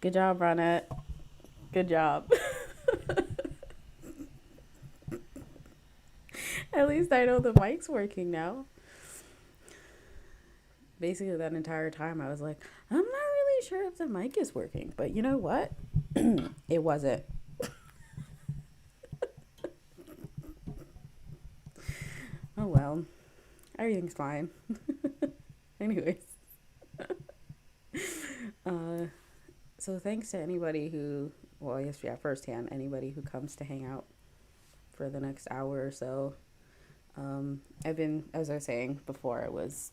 Good job, Ronette. Good job. At least I know the mic's working now. Basically, that entire time I was like, I'm not really sure if the mic is working. But you know what? It wasn't. Oh well. Everything's fine. Anyways. Uh, so thanks to anybody who, well, I guess, yeah, firsthand, anybody who comes to hang out for the next hour or so. I've been, as I was saying before, it was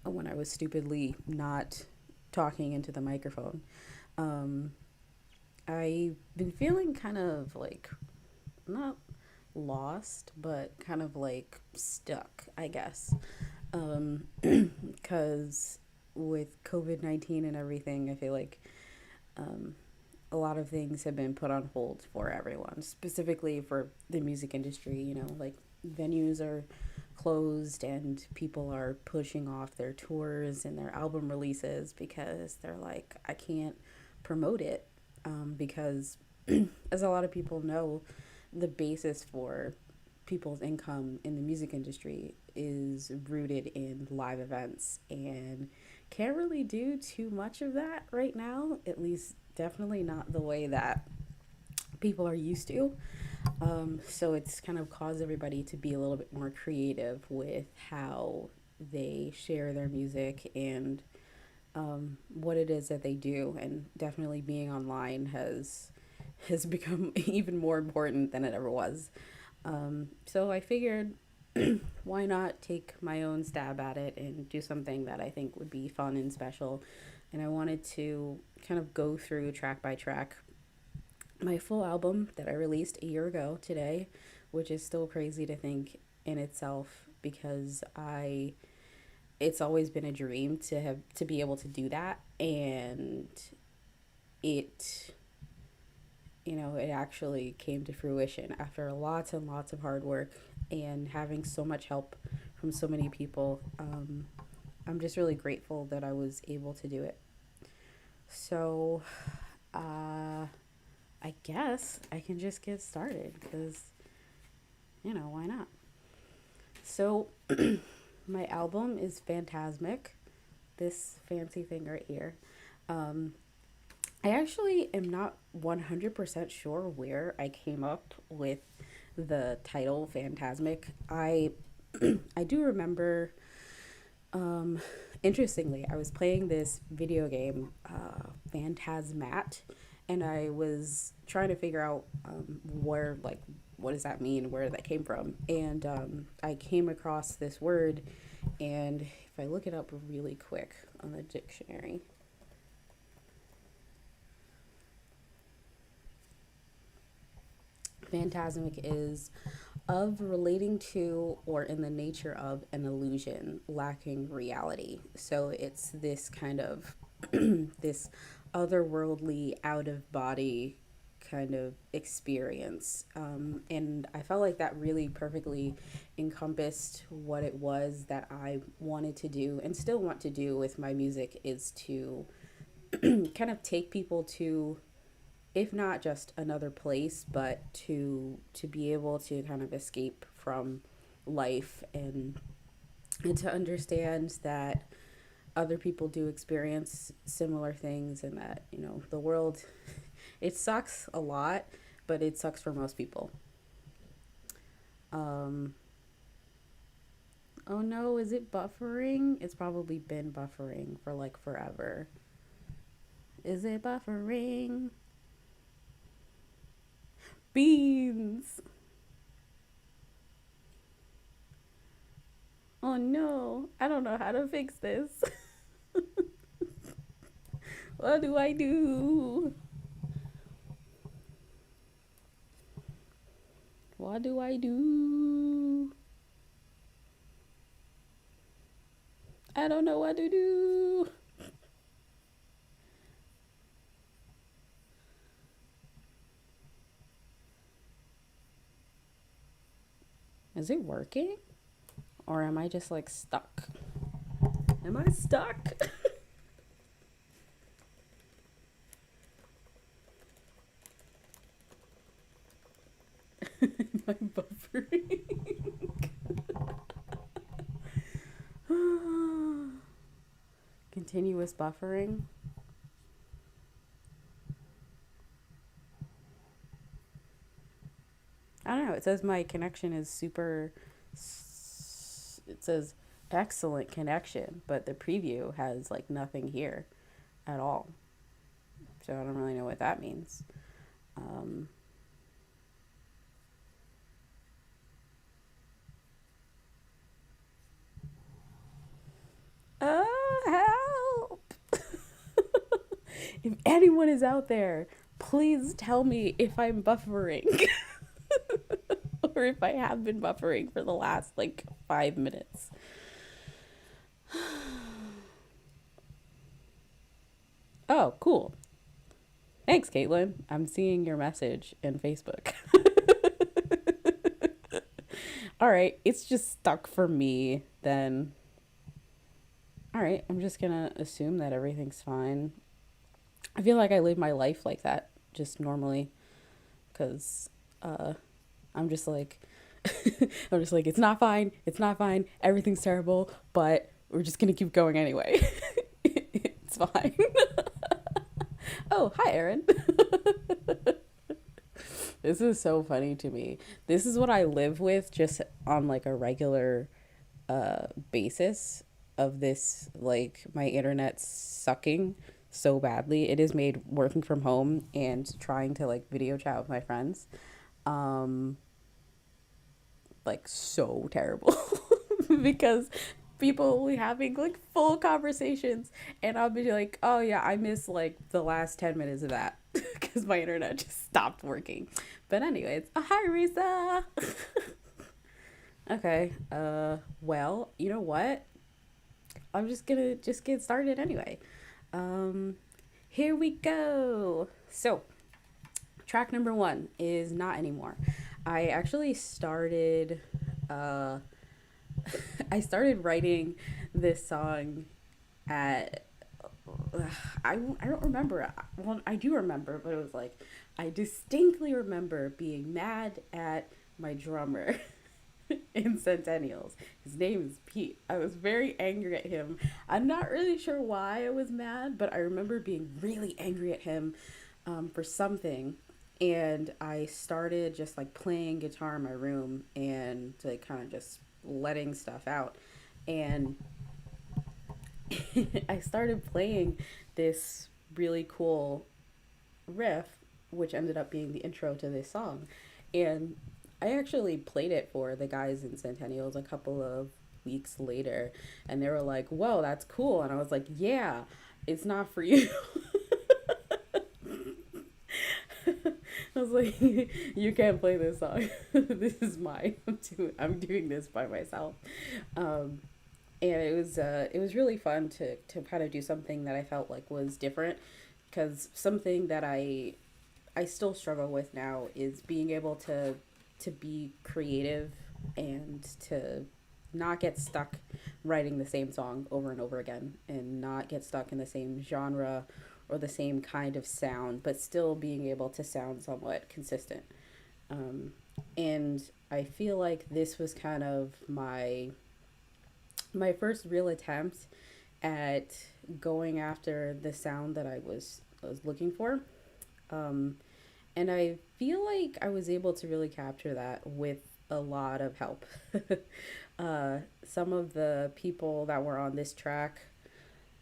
when I was stupidly not talking into the microphone. Um, I've been feeling kind of like not lost, but kind of like stuck, I guess. Because with COVID-19 and everything, I feel like um, a lot of things have been put on hold for everyone, specifically for the music industry. Like venues are closed and people are pushing off their tours and their album releases because they're like, I can't promote it because, as a lot of people know, the basis for people's income in the music industry is rooted in live events and can't really do too much of that right now, at least definitely not the way that people are used to. So it's kind of caused everybody to be a little bit more creative with how they share their music and what it is that they do. And definitely being online has become even more important than it ever was. So I figured, why not take my own stab at it and do something that I think would be fun and special. And I wanted to kind of go through track by track my full album that I released a year ago today, which is still crazy to think in itself because I it's always been a dream to be able to do that, and it it actually came to fruition after lots and lots of hard work and having so much help from so many people. I'm just really grateful that I was able to do it. So, uh, I guess I can just get started because, why not? So, my album is Phantasmic, this fancy thing right here. Um, I actually am not 100% sure where I came up with the title Phantasmic. I do remember, um, interestingly, I was playing this video game, Phantasmat, and I was trying to figure out where, like, what does that mean, where that came from. And I came across this word, and if I look it up really quick on the dictionary, phantasmic is of, relating to, or in the nature of an illusion lacking reality. So it's this kind of this otherworldly, out of body kind of experience. And I felt like that really perfectly encompassed what it was that I wanted to do and still want to do with my music, is to kind of take people to, if not just another place, but to be able to kind of escape from life, and to understand that other people do experience similar things, and that the world, it sucks a lot, but it sucks for most people. um oh no, is it buffering? It's probably been buffering for like forever. Is it buffering? Beans. Oh no, I don't know how to fix this. What do I do? What do I do? I don't know what to do. Is it working? Or am I just like stuck? Am I stuck? I'm buffering. Continuous buffering. I don't know. It says my connection is super. It says excellent connection, but the preview has like nothing here at all. So I don't really know what that means. Um, help! If anyone is out there, please tell me if I'm buffering or if I have been buffering for the last like 5 minutes. Oh, cool. Thanks, Caitlin. I'm seeing your message in Facebook. All right, it's just stuck for me then. All right, I'm just gonna assume that everything's fine. I feel like I live my life like that just normally because uh, I'm just like, I'm just like, it's not fine, it's not fine, everything's terrible, but we're just gonna keep going anyway. It's fine. Oh, hi, Erin. This is so funny to me. This is what I live with just on like a regular basis of this, like my internet sucking so badly. It has made working from home and trying to like video chat with my friends um like so terrible because people will be having like full conversations and I'll be like, oh yeah, I missed like the last 10 minutes of that because my internet just stopped working. But anyways, hi Risa. Okay, well, you know what, I'm just gonna just get started anyway. um Here we go. So track number one is Not Anymore. I actually started uh I started writing this song at I don't remember. Well, I do remember, but it was like I distinctly remember being mad at my drummer in Centennials. His name is Pete. I was very angry at him. I'm not really sure why I was mad, but I remember being really angry at him for something. And I started just like playing guitar in my room and like kind of just letting stuff out. And I started playing this really cool riff, which ended up being the intro to this song. And I actually played it for the guys in Centennials a couple of weeks later, and they were like, "Whoa, that's cool!" And I was like, "Yeah, it's not for you." I was like, "You can't play this song. This is mine. I'm doing this by myself." Um, and it was really fun to kind of do something that I felt like was different, because something that I still struggle with now is being able to be creative and to not get stuck writing the same song over and over again and not get stuck in the same genre or the same kind of sound, but still being able to sound somewhat consistent. Um, and I feel like this was kind of my first real attempt at going after the sound that I was looking for. Um, and I feel like I was able to really capture that with a lot of help. Some of the people that were on this track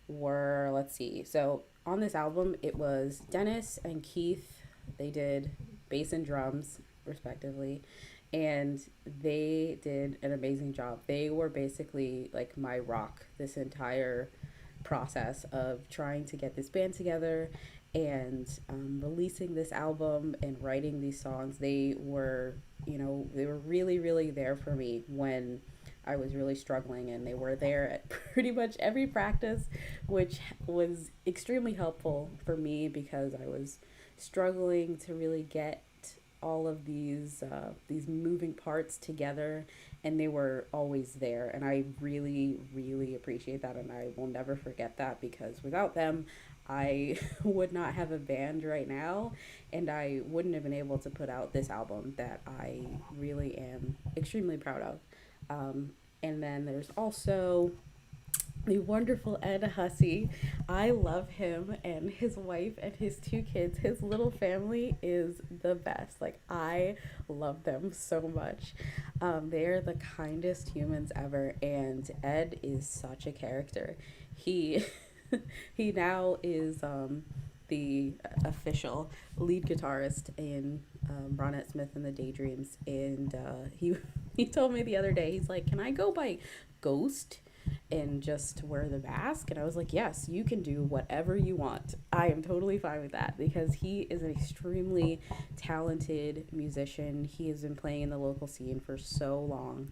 were, let's see, so on this album, it was Dennis and Keith. They did bass and drums, respectively, and they did an amazing job. They were basically like my rock this entire process of trying to get this band together and releasing this album and writing these songs. They were really, really there for me when I was really struggling, and they were there at pretty much every practice, which was extremely helpful for me because I was struggling to really get all of these moving parts together, and they were always there, and I really, really appreciate that, and I will never forget that because without them, I would not have a band right now, and I wouldn't have been able to put out this album that I really am extremely proud of. Um, and then there's also the wonderful Ed Hussey. I love him and his wife and his two kids. His little family is the best. Like, I love them so much. They are the kindest humans ever, and Ed is such a character. He he now is the official lead guitarist in Ronette Smith and the Daydreams, and he told me the other day, he's like, "Can I go by Ghost and just wear the mask?" And I was like, "Yes, you can do whatever you want. I am totally fine with that," because he is an extremely talented musician. He has been playing in the local scene for so long.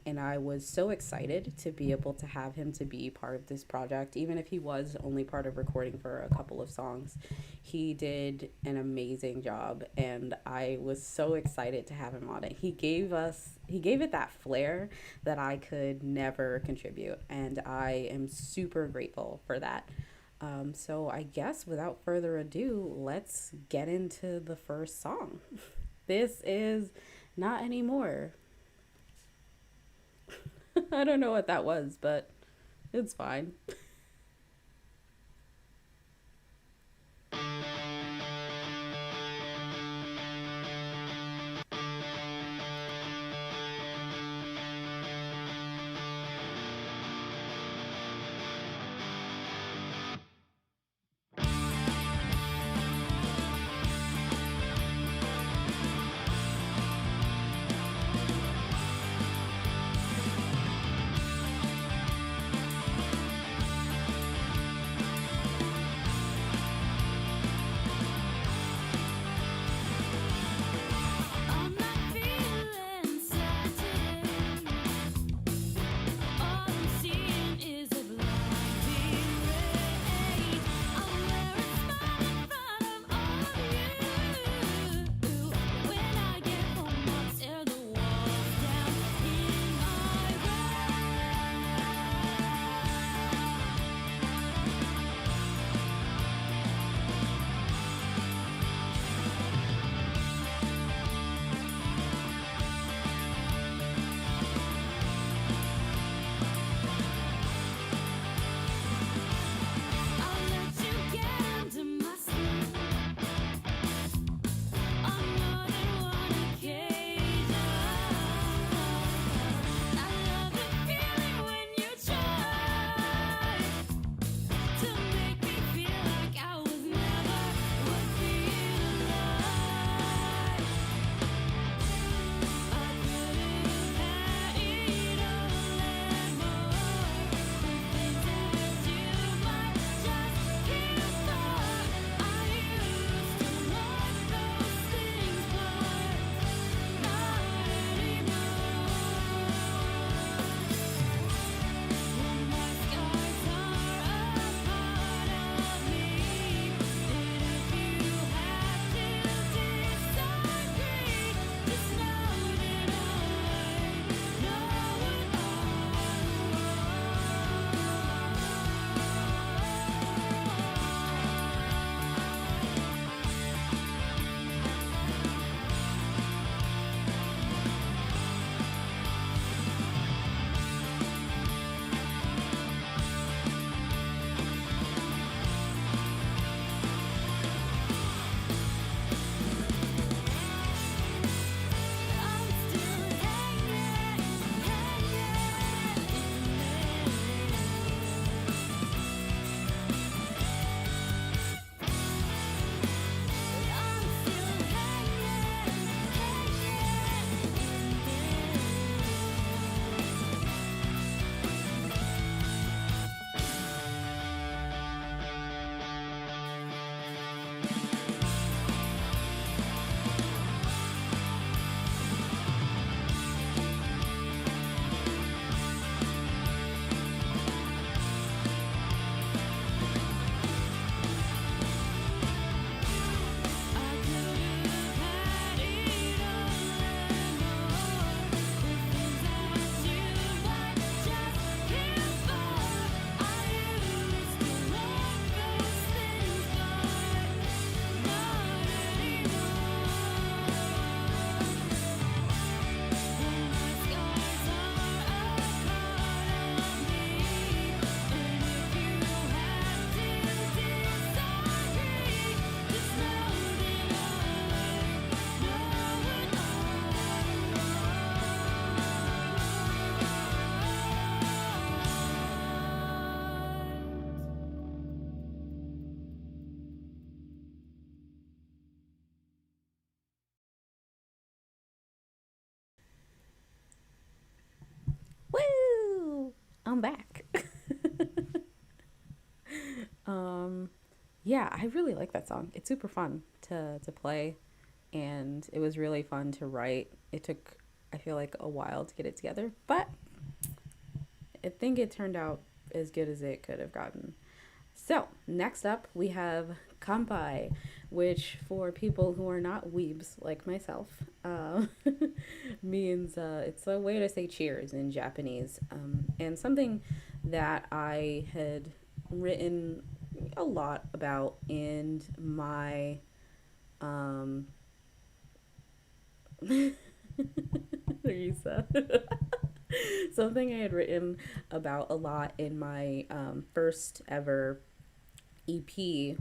And I was so excited to be able to have him to be part of this project, even if he was only part of recording for a couple of songs. He did an amazing job, and I was so excited to have him on it. He gave it that flair that I could never contribute, and I am super grateful for that. So I guess without further ado, let's get into the first song. This is Not Anymore. I don't know what that was, but it's fine. I'm back. um, yeah, I really like that song. It's super fun to play, and it was really fun to write. It took, I feel like, a while to get it together, but I think it turned out as good as it could have gotten. So, next up, we have Kampai, which for people who are not weebs like myself, means it's a way to say cheers in Japanese. And something that I had written a lot about in my. Teresa. Something I had written about a lot in my first ever EP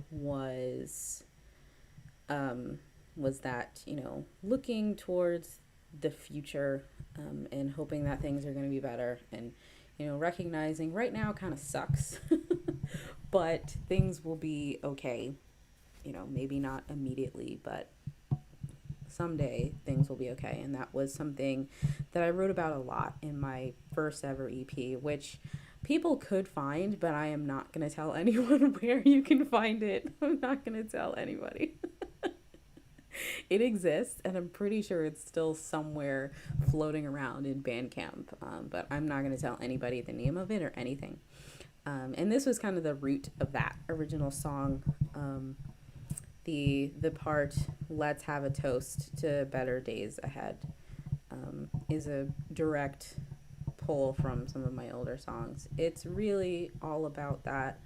um, was that, looking towards the future, and hoping that things are going to be better, and recognizing right now kind of sucks, but things will be okay. Maybe not immediately, but someday things will be okay. And that was something that I wrote about a lot in my first ever EP, which people could find, but I am not going to tell anyone where you can find it. I'm not going to tell anybody. It exists, and I'm pretty sure it's still somewhere floating around in Bandcamp, but I'm not going to tell anybody the name of it or anything. And this was kind of the root of that original song. The part "Let's have a toast to better days ahead" is a direct pull from some of my older songs. It's really all about that,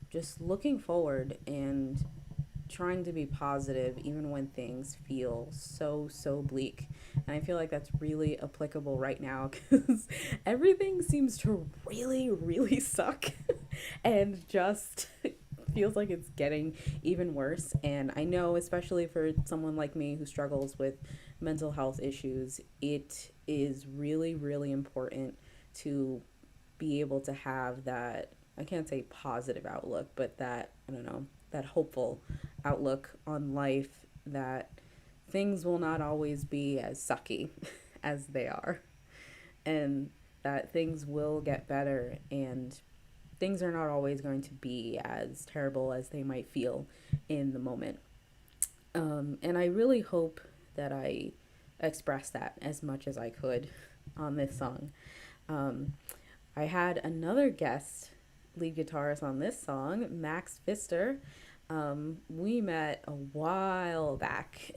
just looking forward and trying to be positive even when things feel so bleak. And I feel like that's really applicable right now because everything seems to really suck and just feels like it's getting even worse. And I know, especially for someone like me who struggles with mental health issues, it is really important to be able to have that, I can't say positive outlook, but that, I don't know, that hopeful outlook on life, that things will not always be as sucky as they are, and that things will get better, and things are not always going to be as terrible as they might feel in the moment. And I really hope that I expressed that as much as I could on this song. Um, I had another guest lead guitarist on this song, Max Pfister. We met a while back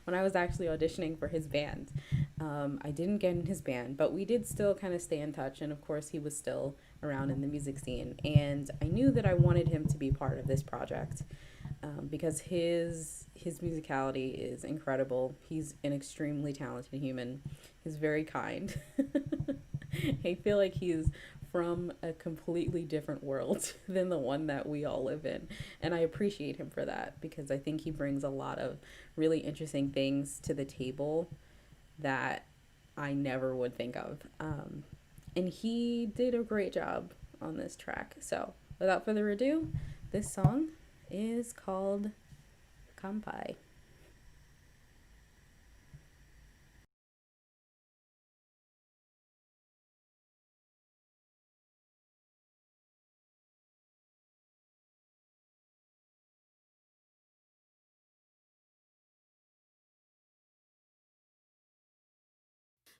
when I was actually auditioning for his band. I didn't get in his band, but we did still kind of stay in touch. And of course, he was still around in the music scene. And I knew that I wanted him to be part of this project, because his musicality is incredible. He's an extremely talented human. He's very kind. I feel like he's from a completely different world than the one that we all live in. And I appreciate him for that because I think he brings a lot of really interesting things to the table that I never would think of. And he did a great job on this track. So without further ado, this song is called Kampai.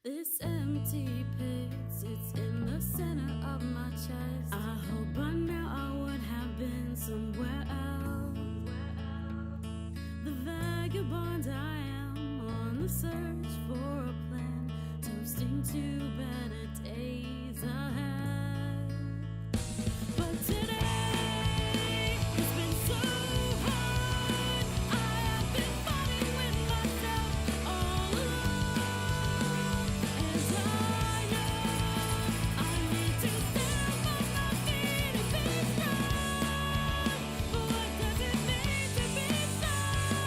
This empty pit sits in the center of my chest. I hope by now I would have been somewhere else. The vagabond I am on the search for a plan, toasting to better days ahead. But today it's been so hard. I have been fighting with myself all along. As I know I need to stand on my feet and be strong. But what does it mean to be strong?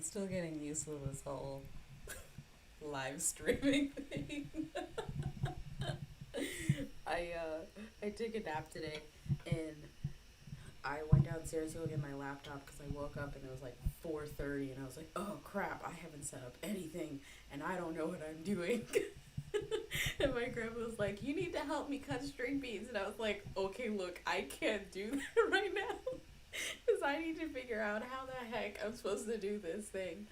I'm still getting used to this whole live streaming thing. I took a nap today and I went downstairs to go get my laptop because I woke up and it was like 4:30 and I was like, oh crap, I haven't set up anything and I don't know what I'm doing. And my grandma was like, you need to help me cut string beads. And I was like, okay, look, I can't do that right now because I need to figure out how the heck I'm supposed to do this thing.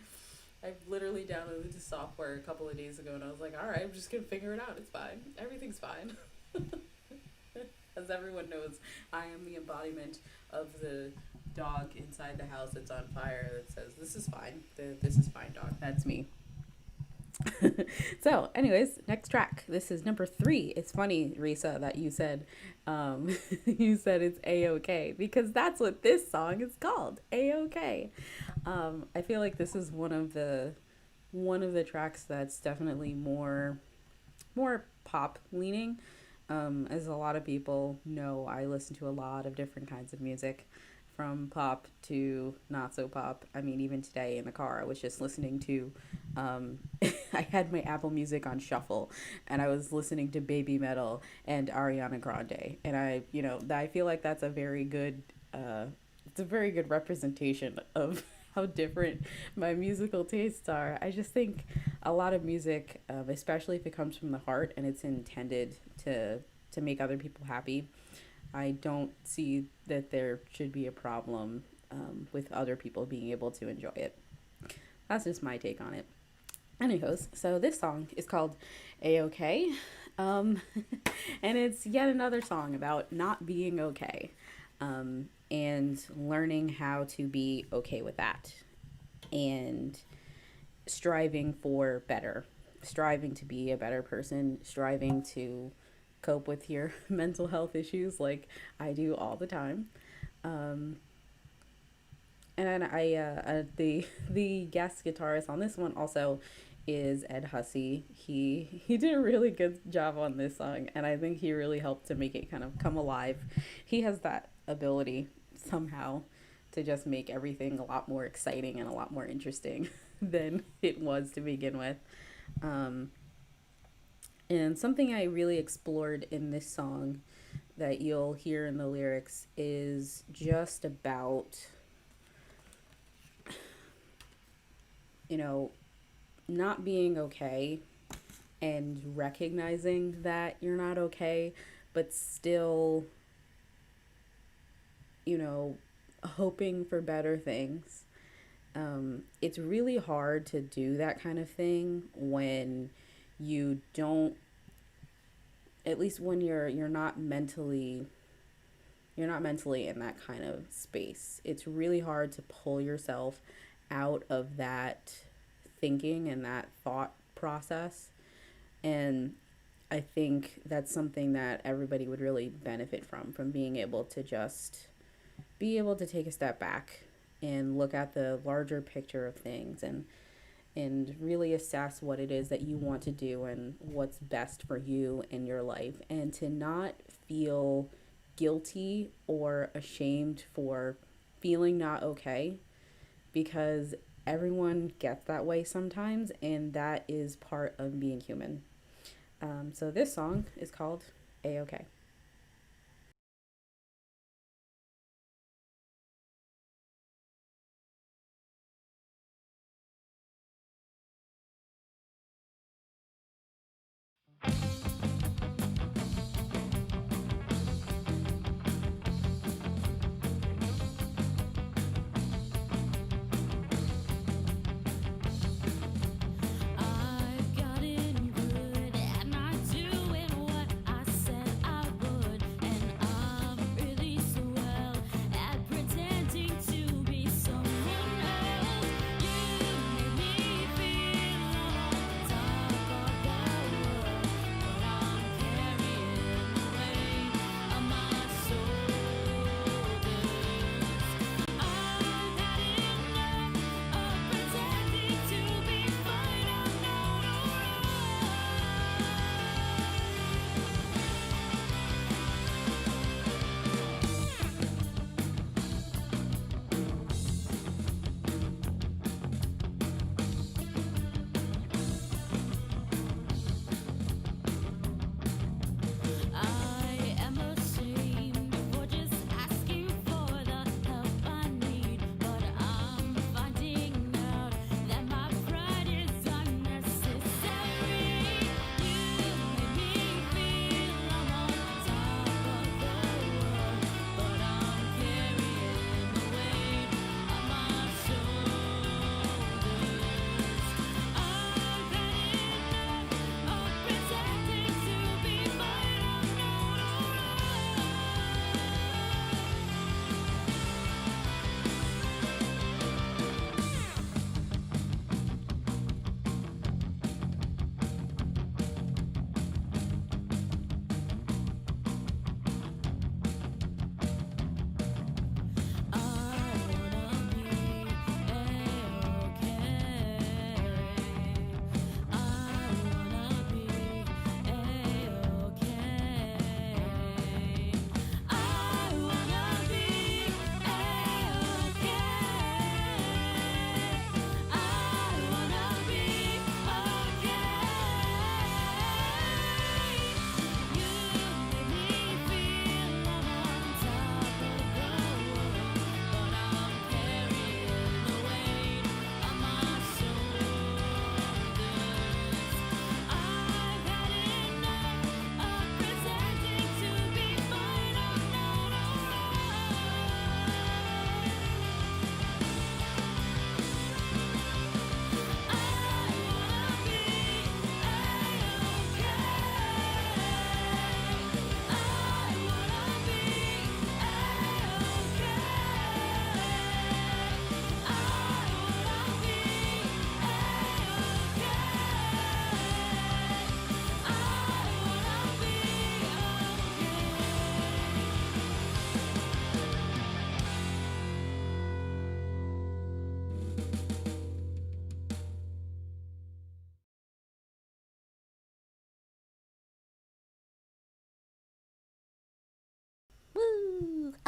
I literally downloaded the software a couple of days ago and I was like, alright, I'm just gonna figure it out. It's fine. Everything's fine. As everyone knows, I am the embodiment of the dog inside the house that's on fire that says, this is fine. This is fine, dog. That's me. So, anyways, next track. This is number 3. It's funny, Risa, that you said you said it's A-OK because that's what this song is called. A-OK. I feel like this is one of the tracks that's definitely more pop leaning. As a lot of people know, I listen to a lot of different kinds of music, from pop to not so pop. I mean, even today in the car, I was just listening to, I had my Apple Music on shuffle, and I was listening to Baby Metal and Ariana Grande, and I feel like that's it's a very good representation of how different my musical tastes are. I just think a lot of music, especially if it comes from the heart and it's intended to make other people happy, I don't see that there should be a problem with other people being able to enjoy it. That's just my take on it. Anyways, so this song is called A-OK. And it's yet another song about not being okay, and learning how to be okay with that, and striving for better, striving to be a better person, striving to cope with your mental health issues like I do all the time. Um, and then the guest guitarist on this one also is Ed Hussey. He did a really good job on this song, and I think he really helped to make it kind of come alive. He has that ability somehow to just make everything a lot more exciting and a lot more interesting than it was to begin with. Um, and something I really explored in this song that you'll hear in the lyrics is just about, not being okay and recognizing that you're not okay, but still, you know, hoping for better things. It's really hard to do that kind of thing when you don't, at least when you're not mentally in that kind of space. It's really hard to pull yourself out of that thinking and that thought process. And I think that's something that everybody would really benefit from being able to just be able to take a step back and look at the larger picture of things, and really assess what it is that you want to do and what's best for you in your life, and to not feel guilty or ashamed for feeling not okay, because everyone gets that way sometimes, and that is part of being human. So this song is called A-OK. I've gotten good at not doing what I said I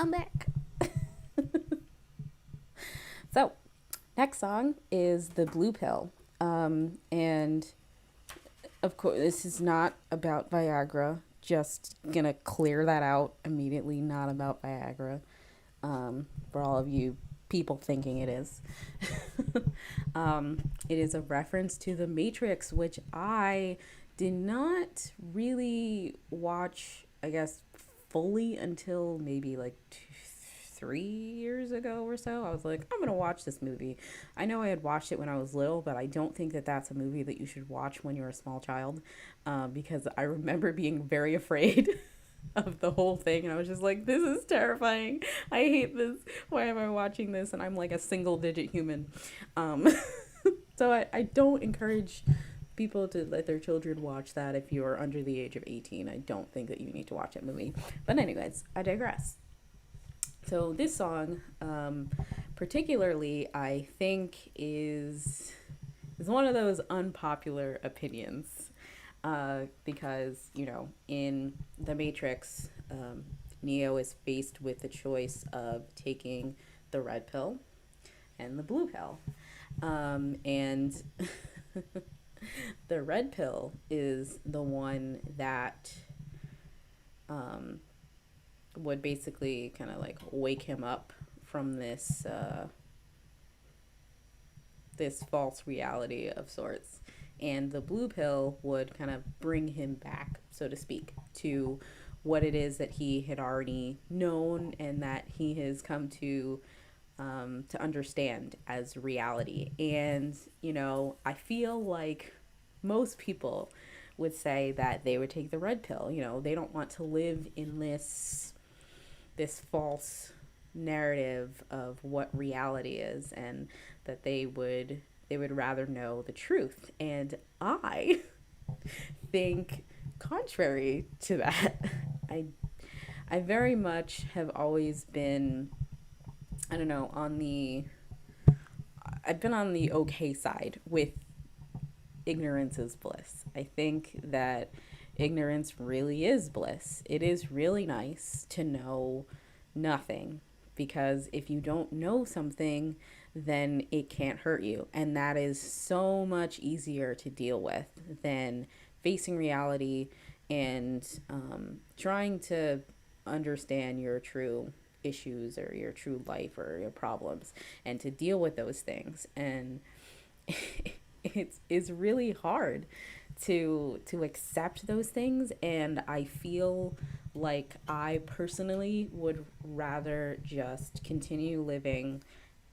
I'm back. So, next song is The Blue Pill. And of course, this is not about Viagra. Just gonna clear that out immediately. Not about Viagra. For all of you people thinking it is. It is a reference to The Matrix, which I did not really watch, I guess, fully until maybe like 3 years ago or so. I was like, I'm gonna watch this movie. I know I had watched it when I was little, but I don't think that that's a movie that you should watch when you're a small child, because I remember being very afraid of the whole thing, and I was just like, this is terrifying. I hate this. Why am I watching this? And I'm like a single digit human. um, so I don't encourage people to let their children watch that. If you are under the age of 18, I don't think that you need to watch that movie. But anyways, I digress. So this song, particularly, I think is one of those unpopular opinions, because in The Matrix, Neo is faced with the choice of taking the red pill and the blue pill, and the red pill is the one that um, would basically kind of like wake him up from this false reality of sorts, and the blue pill would kind of bring him back, so to speak, to what it is that he had already known and that he has come to understand as reality. And I feel like most people would say that they would take the red pill. They don't want to live in this false narrative of what reality is, and that they would rather know the truth. And I think contrary to that. I very much have always been, I don't know, I've been on the okay side with ignorance is bliss. I think that ignorance really is bliss. It is really nice to know nothing, because if you don't know something, then it can't hurt you. And that is so much easier to deal with than facing reality and trying to understand your true issues or your true life or your problems, and to deal with those things. And it's really hard to accept those things. And I feel like I personally would rather just continue living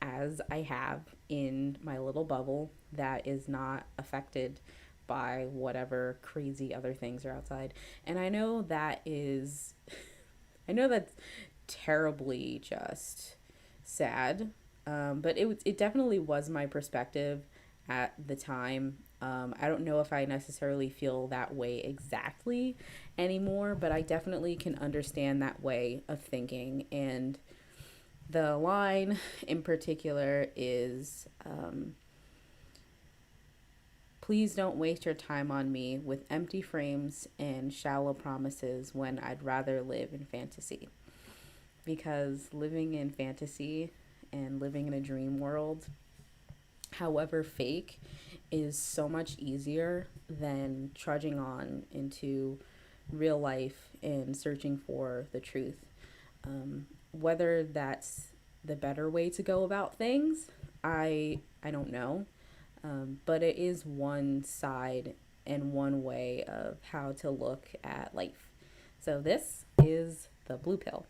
as I have in my little bubble that is not affected by whatever crazy other things are outside. And I know that's terribly just sad, but it definitely was my perspective at the time. I don't know if I necessarily feel that way exactly anymore, but I definitely can understand that way of thinking. And the line in particular is, please don't waste your time on me with empty frames and shallow promises when I'd rather live in fantasy. Because living in fantasy and living in a dream world, however fake, is so much easier than trudging on into real life and searching for the truth. Whether that's the better way to go about things, I don't know. But it is one side and one way of how to look at life. So this is the blue pill.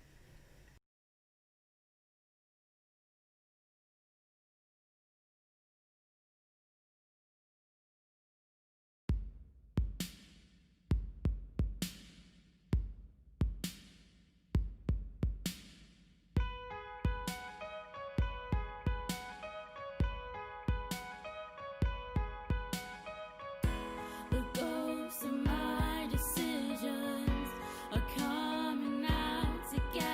The ghosts of my decisions are coming out together.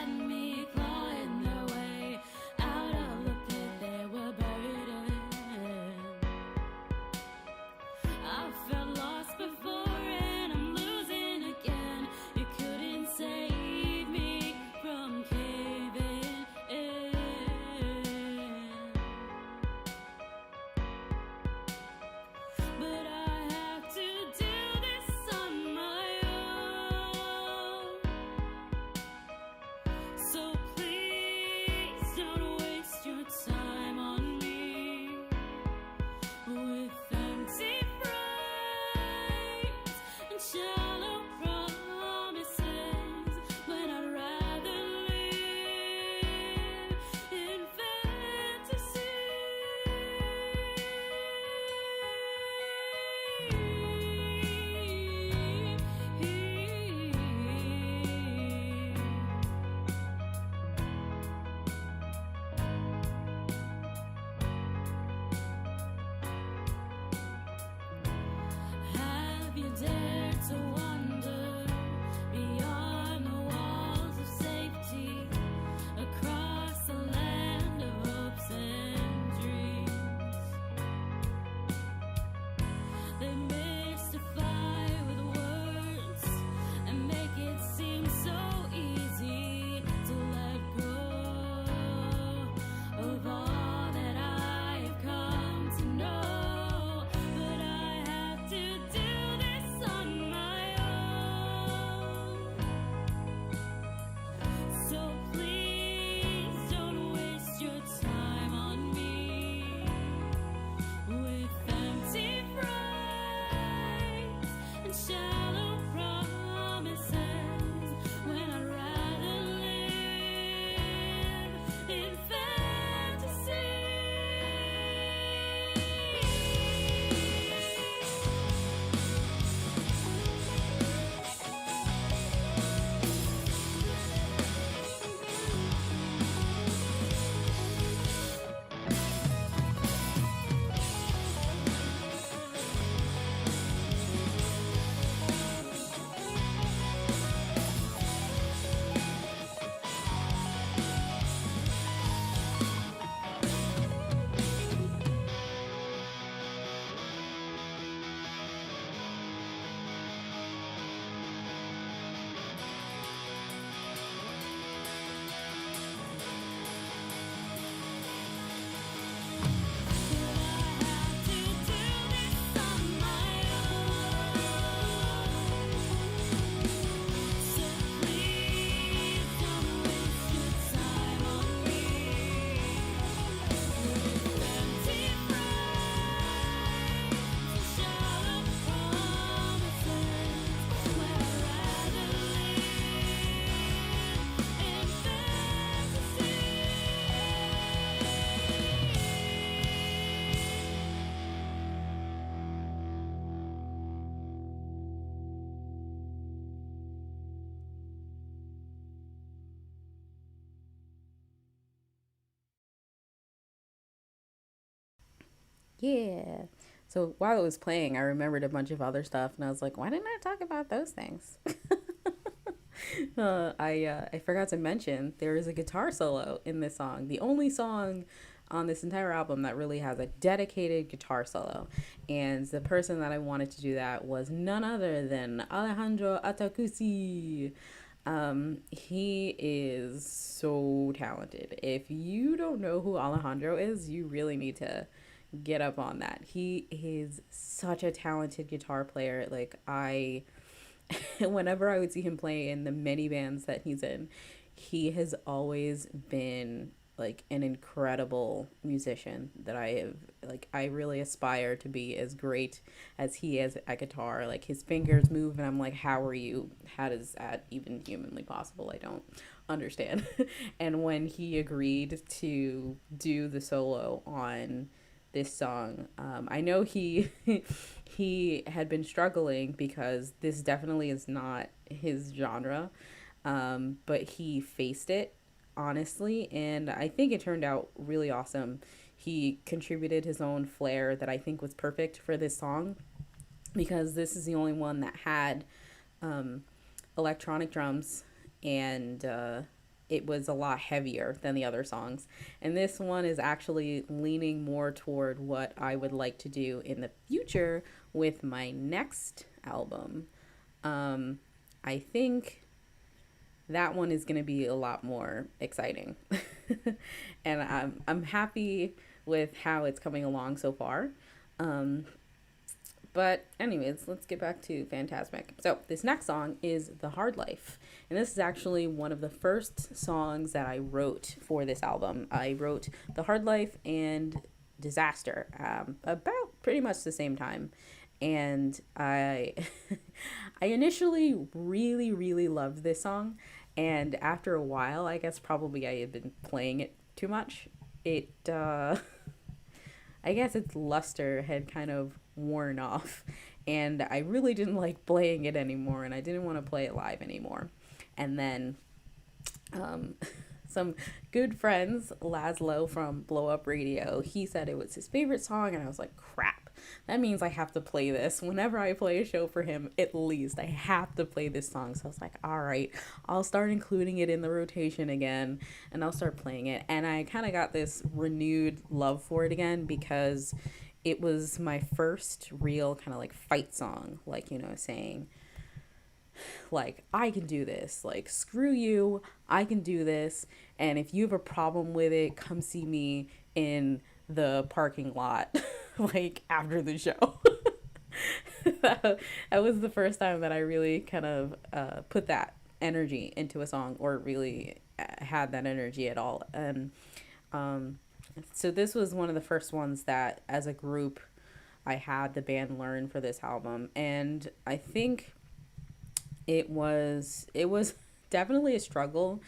Yeah. So while it was playing, I remembered a bunch of other stuff, and I was like, why didn't I talk about those things? I forgot to mention there is a guitar solo in this song. The only song on this entire album that really has a dedicated guitar solo, and the person that I wanted to do that was none other than Alejandro Atacusi. He is so talented. If you don't know who Alejandro is, you really need to get up on that. He is such a talented guitar player. Like I whenever I would see him play in the many bands that he's in, he has always been like an incredible musician that I have like I really aspire to be as great as he is at guitar. Like his fingers move and I'm like, how are you? How does that even humanly possible? I don't understand. And when he agreed to do the solo on this song. I know he he had been struggling because this definitely is not his genre, but he faced it honestly, and I think it turned out really awesome. He contributed his own flair that I think was perfect for this song because this is the only one that had um, electronic drums and it was a lot heavier than the other songs. And this one is actually leaning more toward what I would like to do in the future with my next album. Um, I think that one is going to be a lot more exciting. And I'm happy with how it's coming along so far. Um, but anyways, let's get back to Phantasmic. So this next song is The Hard Life. And this is actually one of the first songs that I wrote for this album. I wrote The Hard Life and Disaster about pretty much the same time. And I I initially really, really loved this song. And after a while, I guess probably I had been playing it too much. It I guess its luster had kind of worn off, and I really didn't like playing it anymore, and I didn't want to play it live anymore. And then um, some good friends, Laszlo from Blow Up Radio, he said it was his favorite song, and I was like, crap. That means I have to play this. Whenever I play a show for him, at least I have to play this song. So I was like, all right, I'll start including it in the rotation again and I'll start playing it. And I kind of got this renewed love for it again because it was my first real kind of like fight song, like, you know, saying, like, I can do this. Like, screw you. I can do this. And if you have a problem with it, come see me in the parking lot, like, after the show. That was the first time that I really kind of put that energy into a song or really had that energy at all. And um, so this was one of the first ones that, as a group, I had the band learn for this album. And I think it was definitely a struggle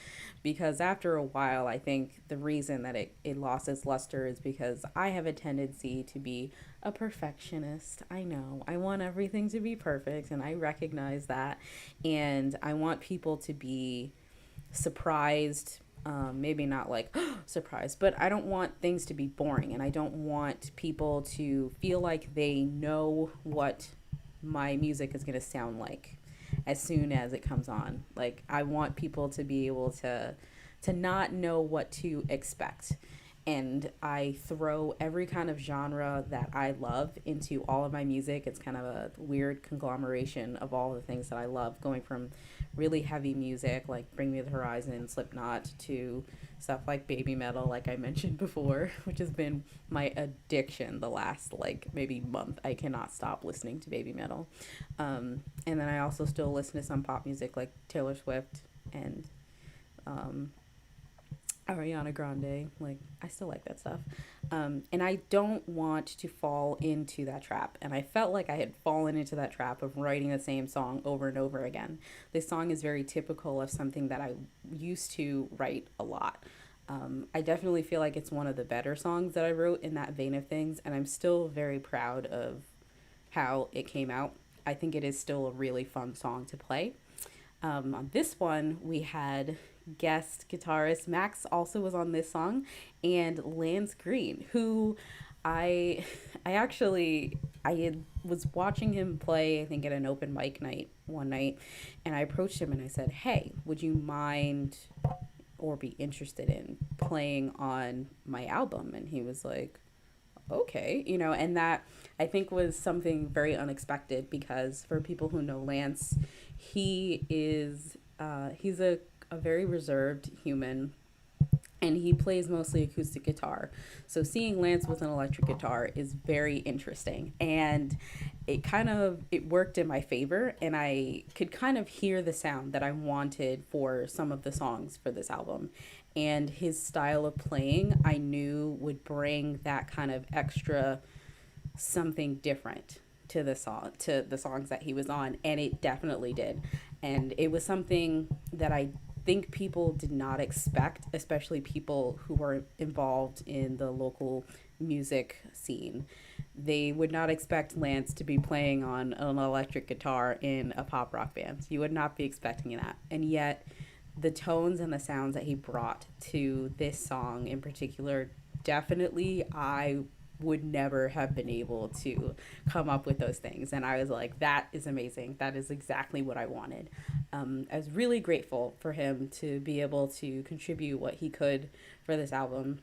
because after a while I think the reason that it lost its luster is because I have a tendency to be a perfectionist. I know I want everything to be perfect and I recognize that, and I want people to be surprised, maybe not like surprised, but I don't want things to be boring and I don't want people to feel like they know what my music is going to sound like as soon as it comes on. Like I want people to be able to not know what to expect. And I throw every kind of genre that I love into all of my music. It's kind of a weird conglomeration of all the things that I love, going from really heavy music like Bring Me the Horizon, Slipknot, to stuff like baby metal, like I mentioned before, which has been my addiction the last like maybe month. I cannot stop listening to baby metal. And then I also still listen to some pop music like Taylor Swift and um, Ariana Grande. Like, I still like that stuff. And I don't want to fall into that trap. And I felt like I had fallen into that trap of writing the same song over and over again. This song is very typical of something that I used to write a lot. I definitely feel like it's one of the better songs that I wrote in that vein of things. And I'm still very proud of how it came out. I think it is still a really fun song to play. On this one, we had guest guitarist Max also was on this song, and Lance Green, who I I actually was watching him play, I think at an open mic night one night, and I approached him and I said, "Hey, would you mind or be interested in playing on my album?" And he was like, "Okay," and that I think was something very unexpected because for people who know Lance, he's a very reserved human, and he plays mostly acoustic guitar. So seeing Lance with an electric guitar is very interesting, and it worked in my favor, and I could kind of hear the sound that I wanted for some of the songs for this album. And his style of playing, I knew would bring that kind of extra something different to the songs that he was on, and it definitely did. And it was something that I think people did not expect, especially people who were involved in the local music scene. They would not expect Lance to be playing on an electric guitar in a pop rock band. You would not be expecting that. And yet the tones and the sounds that he brought to this song in particular, definitely I would never have been able to come up with those things. And I was like, that is amazing. That is exactly what I wanted. I was really grateful for him to be able to contribute what he could for this album.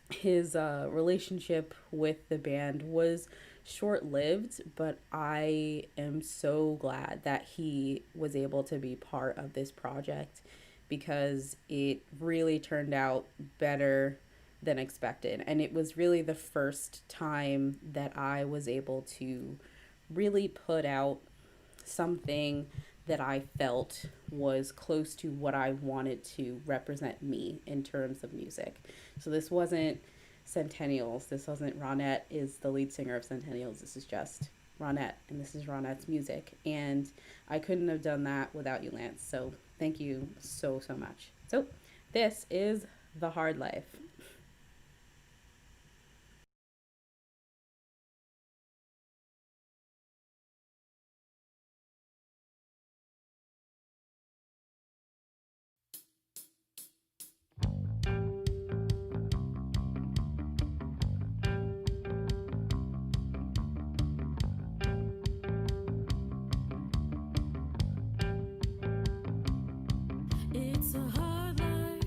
His relationship with the band was short lived, but I am so glad that he was able to be part of this project because it really turned out better than expected. And it was really the first time that I was able to really put out something that I felt was close to what I wanted to represent me in terms of music. So this wasn't Centennials. This wasn't Ronette is the lead singer of Centennials. This is just Ronette, and this is Ronette's music. And I couldn't have done that without you, Lance. So thank you so, so much. So this is The Hard Life. It's a hard life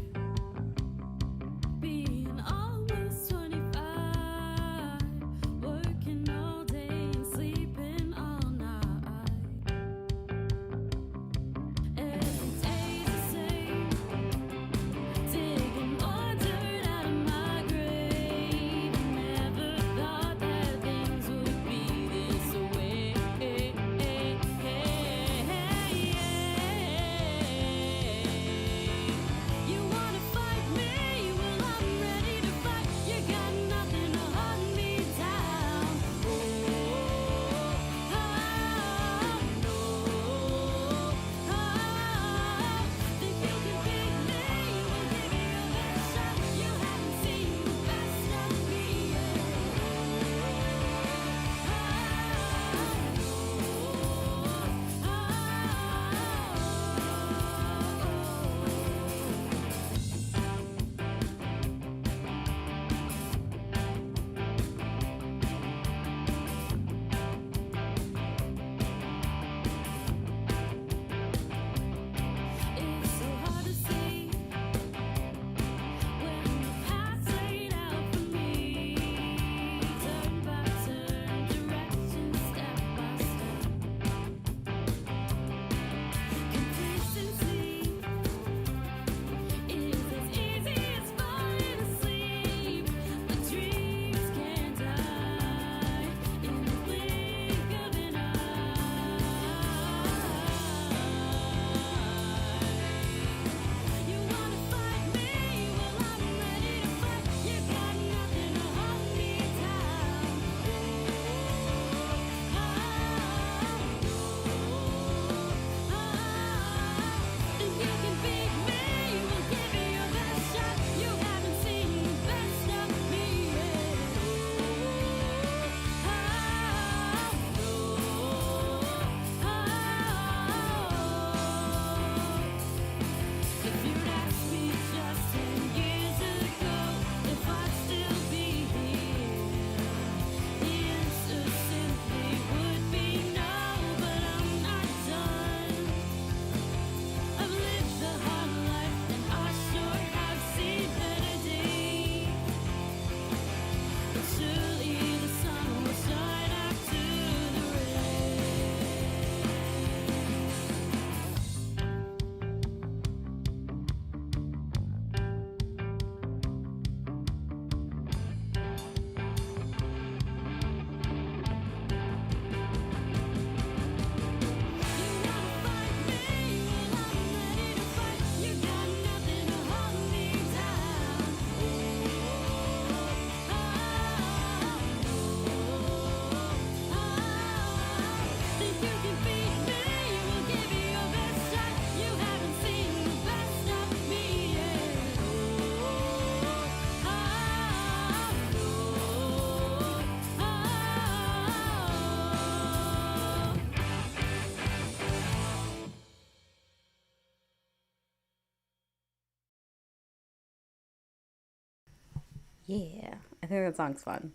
Yeah, I think that song's fun.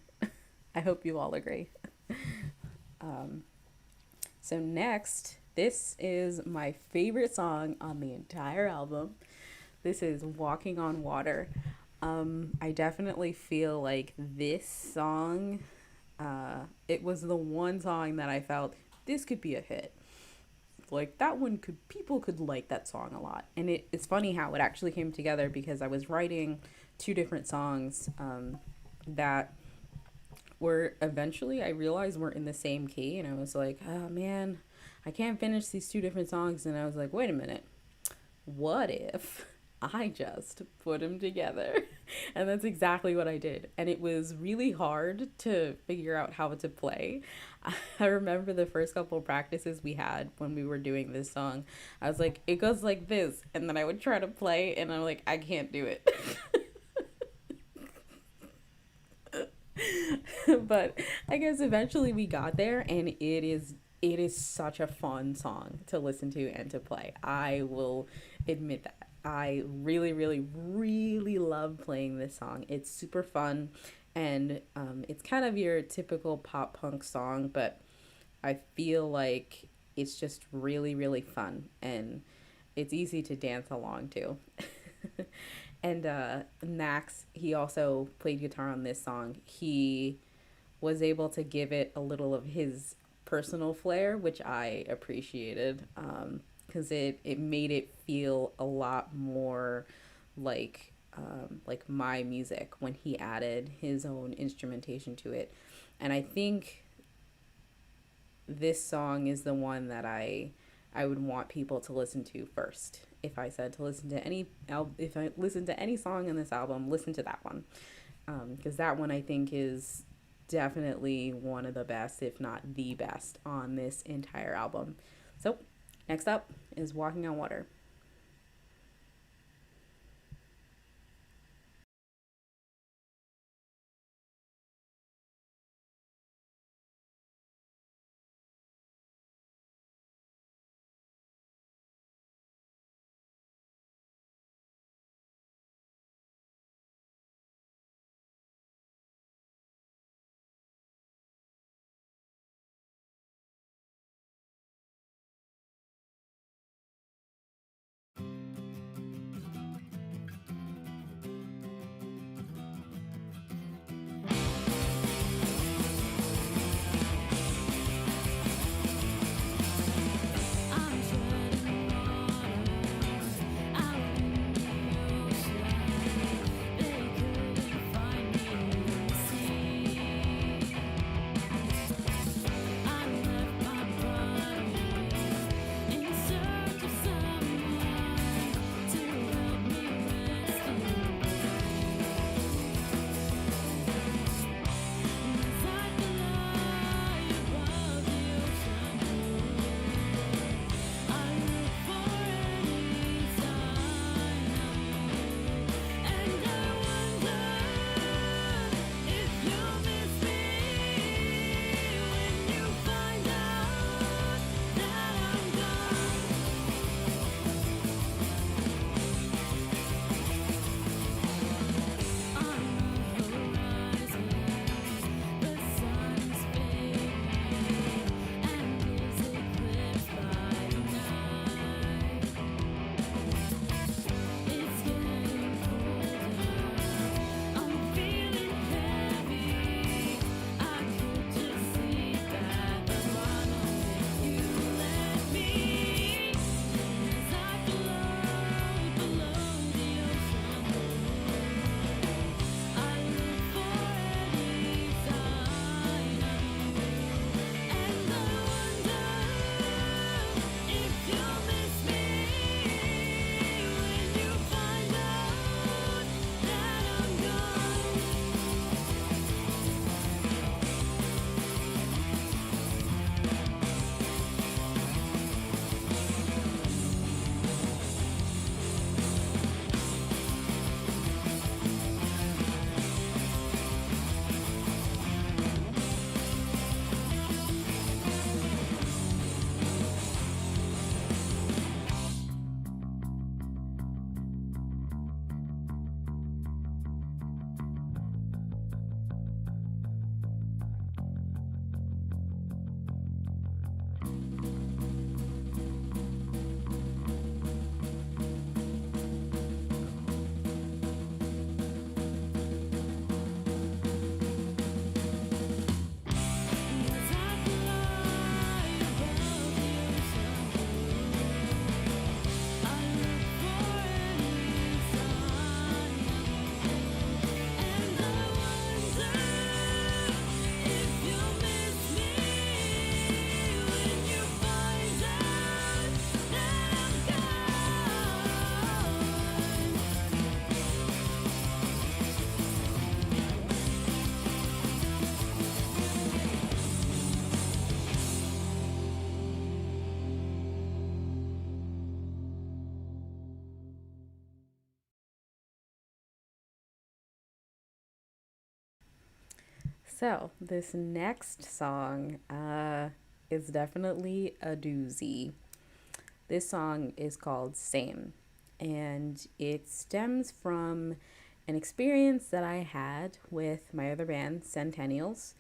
I hope you all agree. So, next, this is my favorite song on the entire album. This is Walking on Water. I definitely feel like this song, it was the one song that I felt this could be a hit. Like that one could people could like that song a lot, and it's funny how it actually came together because I was writing two different songs that were eventually I realized were in the same key, and I was like, oh man, I can't finish these two different songs, and I was like, wait a minute, what if I just put them together? And that's exactly what I did. And it was really hard to figure out how to play. I remember the first couple of practices we had when we were doing this song. I was like, it goes like this. And then I would try to play, and I'm like, I can't do it. But I guess eventually we got there, and it is such a fun song to listen to and to play. I will admit that. I really, really, really love playing this song. It's super fun, and it's kind of your typical pop punk song, but I feel like it's just really, really fun, and it's easy to dance along to. And Max, he also played guitar on this song. He was able to give it a little of his personal flair, which I appreciated because it made it feel a lot more like my music when he added his own instrumentation to it. And I think this song is the one that I would want people to listen to first. If I said to listen to if I listen to any song in this album, listen to that one, because that one I think is definitely one of the best, if not the best, on this entire album. So, next up is Walking on Water. So, this next song is definitely a doozy. This song is called Same, and it stems from an experience that I had with my other band, Centennials.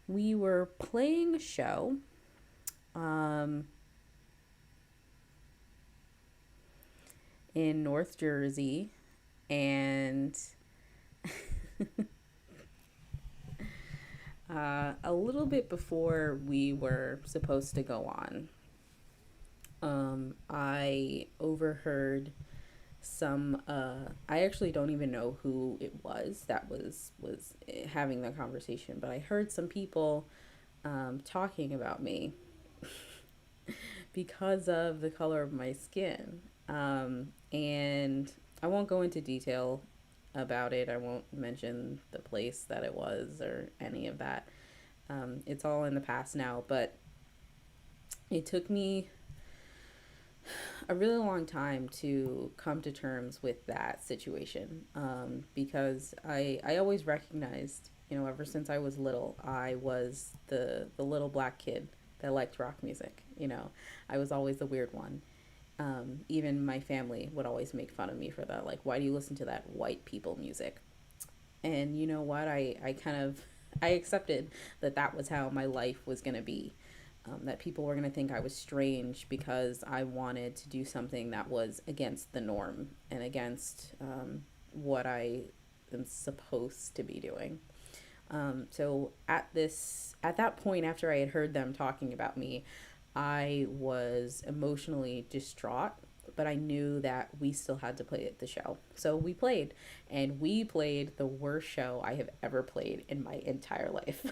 We were playing a show um, in North Jersey, and a little bit before we were supposed to go on, I overheard some. I actually don't even know who it was that was having the conversation, but I heard some people talking about me because of the color of my skin. And I won't go into detail about it. I won't mention the place that it was or any of that. It's all in the past now, but it took me a really long time to come to terms with that situation, because I always recognized, ever since I was little, I was the little black kid that liked rock music. I was always the weird one. Even my family would always make fun of me for that. Like, why do you listen to that white people music? And you know what? I kind of I accepted that that was how my life was going to be. That people were going to think I was strange because I wanted to do something that was against the norm and against what I am supposed to be doing. So at that point, after I had heard them talking about me, I was emotionally distraught, but I knew that we still had to play at the show. So we played, and we played the worst show I have ever played in my entire life.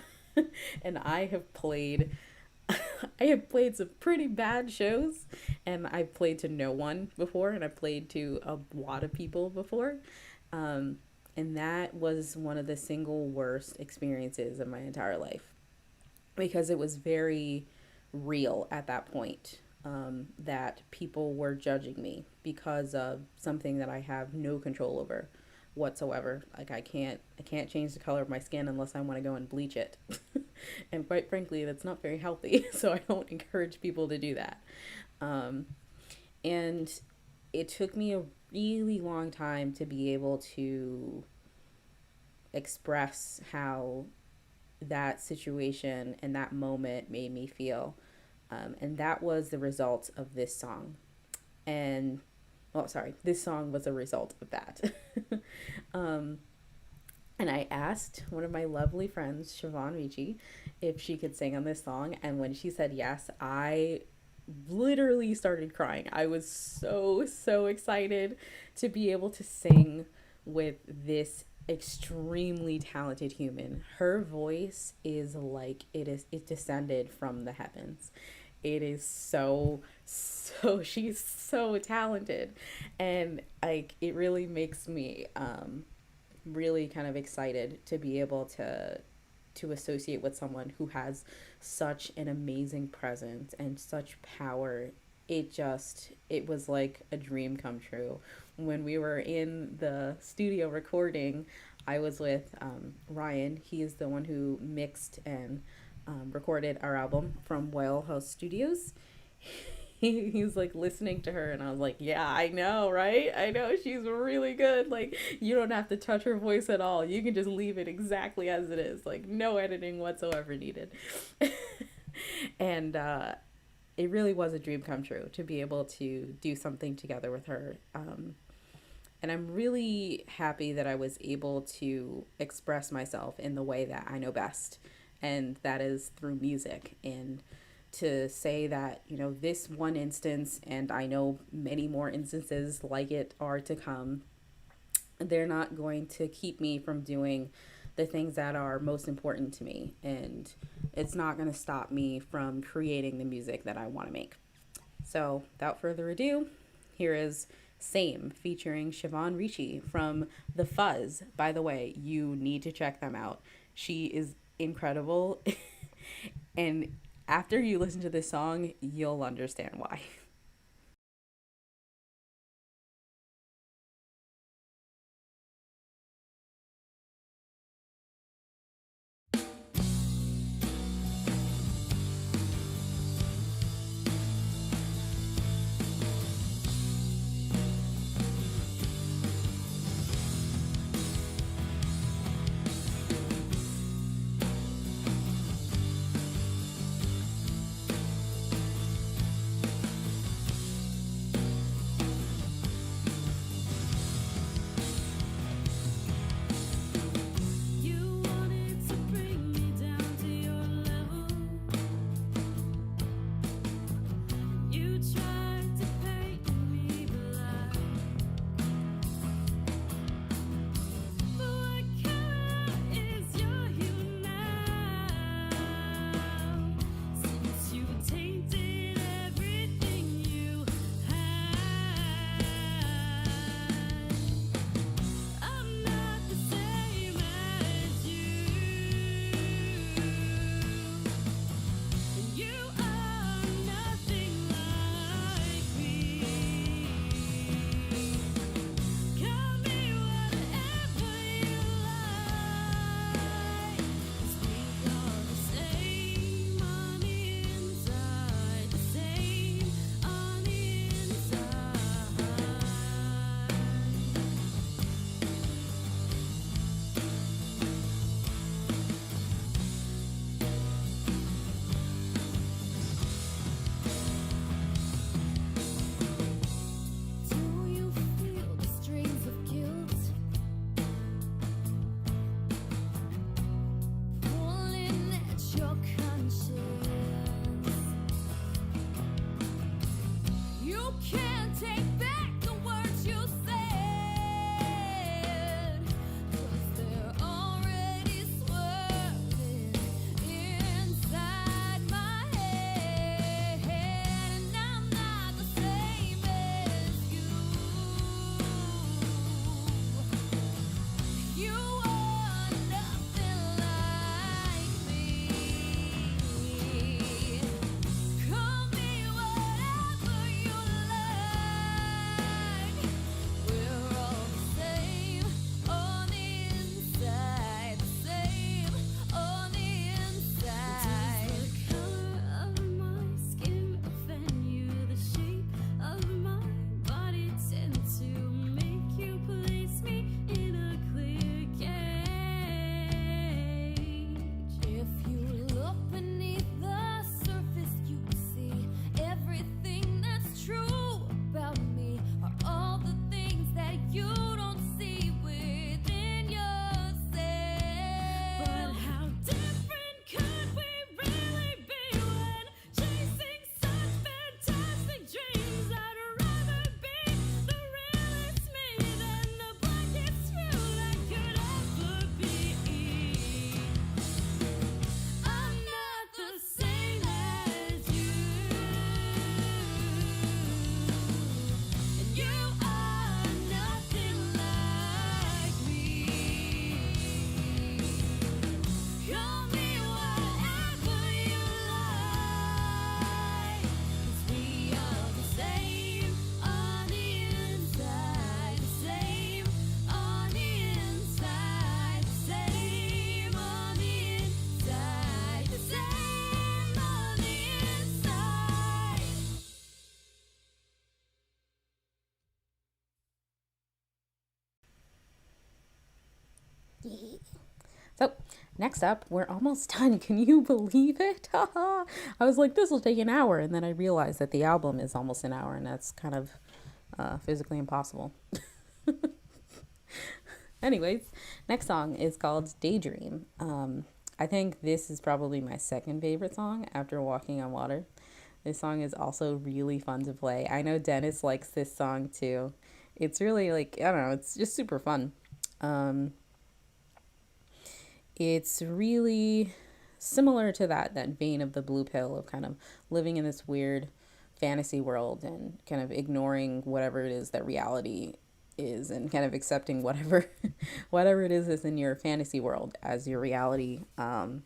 And I have played some pretty bad shows, and I've played to no one before, and I've played to a lot of people before. Um, and that was one of the single worst experiences of my entire life because it was very real at that point, that people were judging me because of something that I have no control over whatsoever. Like, I can't change the color of my skin unless I want to go and bleach it. And quite frankly, that's not very healthy. So I don't encourage people to do that. Um, and it took me a really long time to be able to express how that situation and that moment made me feel. And that was the result of this song. And, well, sorry, this song was a result of that. um, and I asked one of my lovely friends, Siobhan Ricci, if she could sing on this song. And when she said yes, I literally started crying. I was so, so excited to be able to sing with this extremely talented human. Her voice is like it descended from the heavens. It is so she's so talented, and like it really makes me really kind of excited to be able to associate with someone who has such an amazing presence and such power. It was like a dream come true. When we were in the studio recording, I was with Ryan. He is the one who mixed and recorded our album from Whale House Studios. He was like listening to her, and I was like, yeah, I know, right? I know she's really good. Like, you don't have to touch her voice at all. You can just leave it exactly as it is. Like, no editing whatsoever needed. And it really was a dream come true to be able to do something together with her. And I'm really happy that I was able to express myself in the way that I know best, and that is through music. And to say that, this one instance, and I know many more instances like it are to come, they're not going to keep me from doing the things that are most important to me. And it's not going to stop me from creating the music that I want to make. So, without further ado, here is Same featuring Siobhan Ricci from The Fuzz. By the way, you need to check them out. She is incredible. And after you listen to this song, you'll understand why. Next up, we're almost done. Can you believe it? I was like, this will take an hour. And then I realized that the album is almost an hour, and that's kind of physically impossible. Anyways, next song is called Daydream. I think this is probably my second favorite song after Walking on Water. This song is also really fun to play. I know Dennis likes this song too. It's really like, I don't know, it's just super fun. Um, it's really similar to that vein of the blue pill of kind of living in this weird fantasy world and kind of ignoring whatever it is that reality is and kind of accepting whatever whatever it is that's in your fantasy world as your reality, and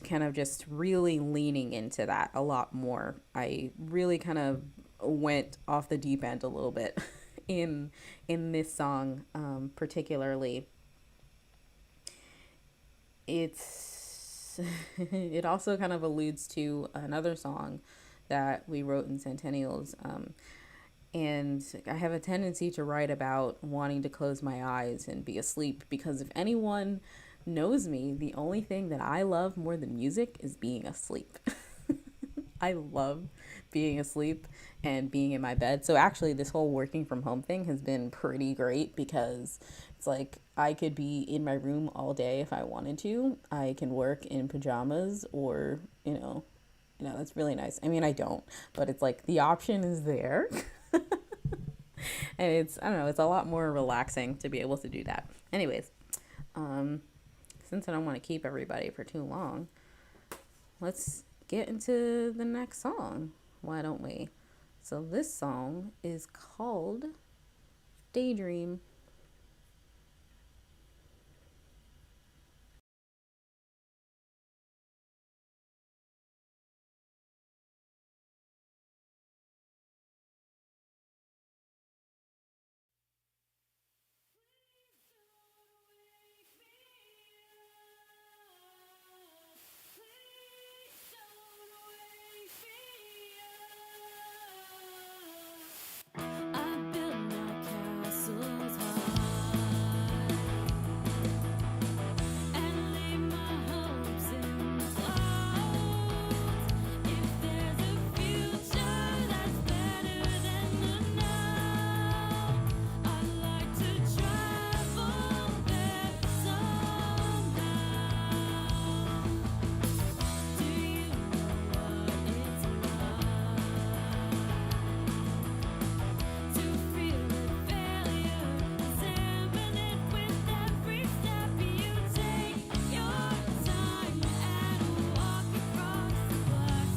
kind of just really leaning into that a lot more. I really kind of went off the deep end a little bit in this song, particularly. It's it also kind of alludes to another song that we wrote in Centennials. And I have a tendency to write about wanting to close my eyes and be asleep because if anyone knows me, the only thing that I love more than music is being asleep. I love being asleep and being in my bed. So actually this whole working from home thing has been pretty great because it's like I could be in my room all day if I wanted to. I can work in pajamas or, that's really nice. I mean, I don't, but it's like the option is there. And it's, I don't know, it's a lot more relaxing to be able to do that. Anyways, um since I don't want to keep everybody for too long, let's get into the next song. Why don't we? So this song is called Daydream. I built my castles high and leave my hopes in clouds. If there's a future that's better than the now, I'd like to travel there somehow. Do you know what it's like? To feel the failure, examine it with every step you take. Your time and walk across the glass,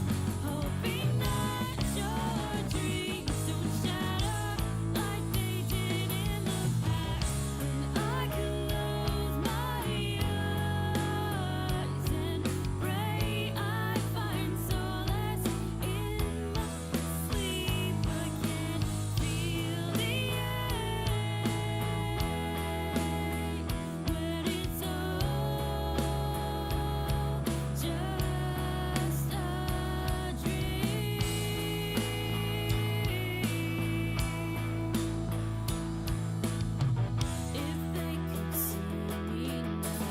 hoping that your dreams don't shatter like they did in the past. When I close my eyes and pray, I find solace in my sleep again. Feel the ache when it's all just a dream. If they could see me now,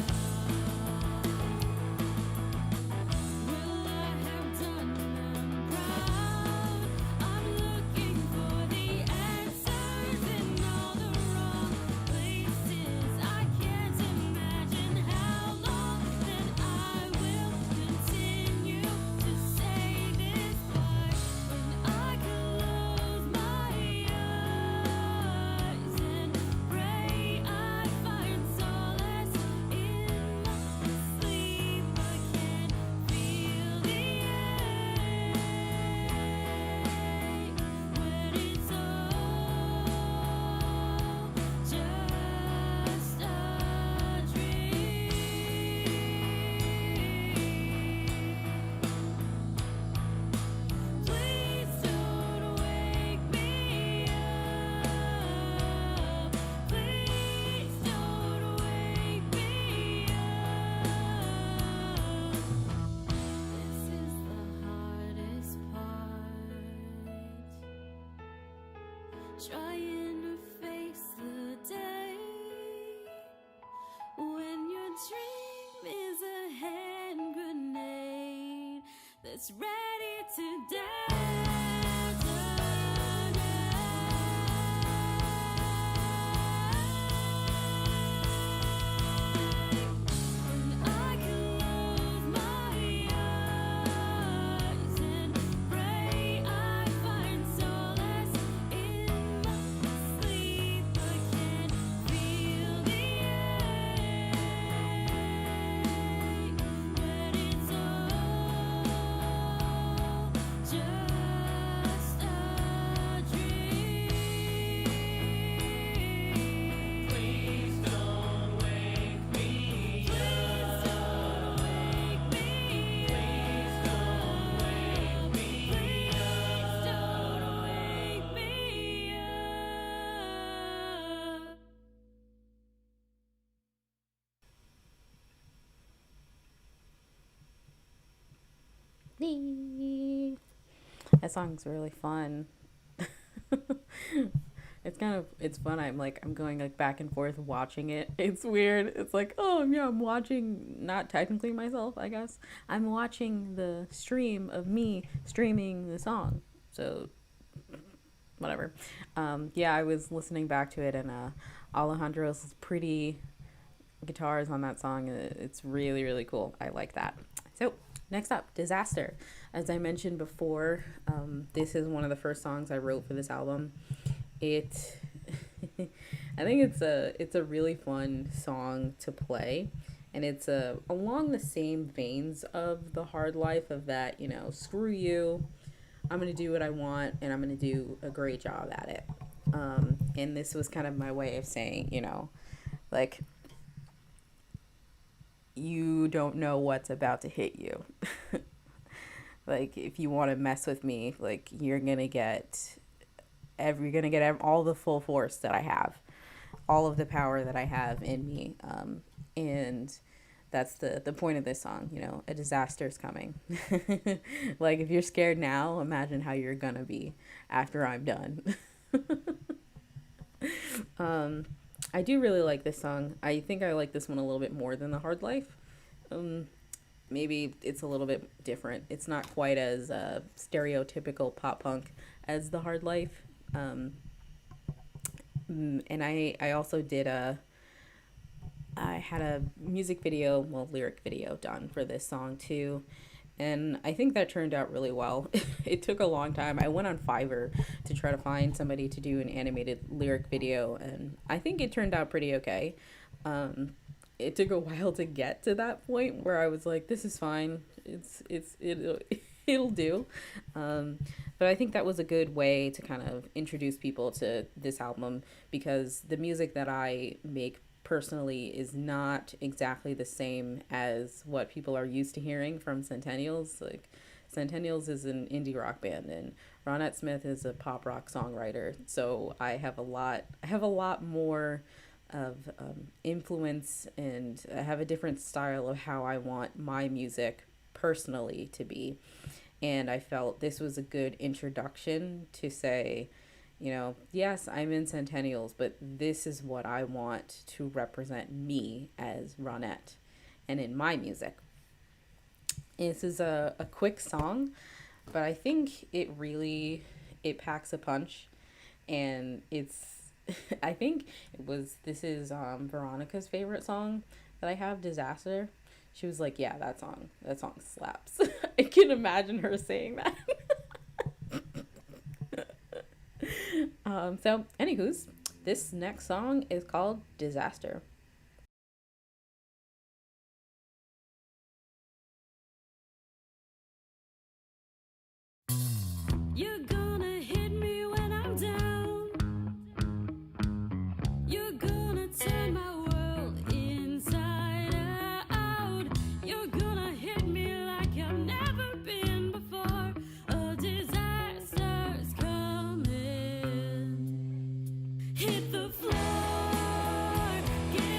will I have done them proud? I'm looking for the answers in all the wrong places. I can't imagine how long that I will continue to say this part. When I close my eyes and pray, I find solace in my sleep again. Feel the ache when it's all just a dream. Please don't wake me up. Please don't wake me up. This is the hardest part. Trying to face the day when that's ready to dance again. And I close my eyes and pray I find solace in my sleep. I can feel the ache, but it's all just a dream. Please don't wake me up. Please don't wake me up. Please don't wake me up. Please don't wake me up. That song's really fun. It's fun. I'm going like back and forth watching it. It's weird. It's like, oh yeah, I'm watching, not technically myself, I guess. I'm watching the stream of me streaming the song. So whatever. Yeah, I was listening back to it, and Alejandro's pretty guitars on that song. It's really, really cool. I like that. So next up, Disaster. As I mentioned before, this is one of the first songs I wrote for this album. It I think it's a really fun song to play, and it's along the same veins of The Hard Life, of that, screw you, I'm gonna do what I want, and I'm gonna do a great job at it. And this was kind of my way of saying, like, you don't know what's about to hit you. Like, if you want to mess with me, like, you're gonna get all the full force that I have, all of the power that I have in me. And that's the point of this song. A disaster's coming. Like, if you're scared now, imagine how you're gonna be after I'm done. I do really like this song. I think I like this one a little bit more than The Hard Life. Maybe it's a little bit different. It's not quite as stereotypical pop punk as The Hard Life. And I also I had a lyric video done for this song too. And I think that turned out really well. It took a long time. I went on Fiverr to try to find somebody to do an animated lyric video, and I think it turned out pretty okay. It took a while to get to that point where I was like, this is fine. It'll do. But I think that was a good way to kind of introduce people to this album, because the music that I make personally is not exactly the same as what people are used to hearing from Centennials. Like, Centennials is an indie rock band, and Ronette Smith is a pop rock songwriter. So I have a lot more of influence, and I have a different style of how I want my music personally to be. And I felt this was a good introduction to say, yes, I'm in Centennials, but this is what I want to represent me as Ronette and in my music. This is a quick song, but I think it packs a punch, and I think this is Veronica's favorite song that I have, Disaster. She was like, yeah, that song slaps. I can imagine her saying that. So, anywho's, this next song is called Disaster. You're gonna hit me when I'm down. You're gonna turn my world inside out. You're gonna hit me like I've never been before. A disaster's coming. Hit the floor, get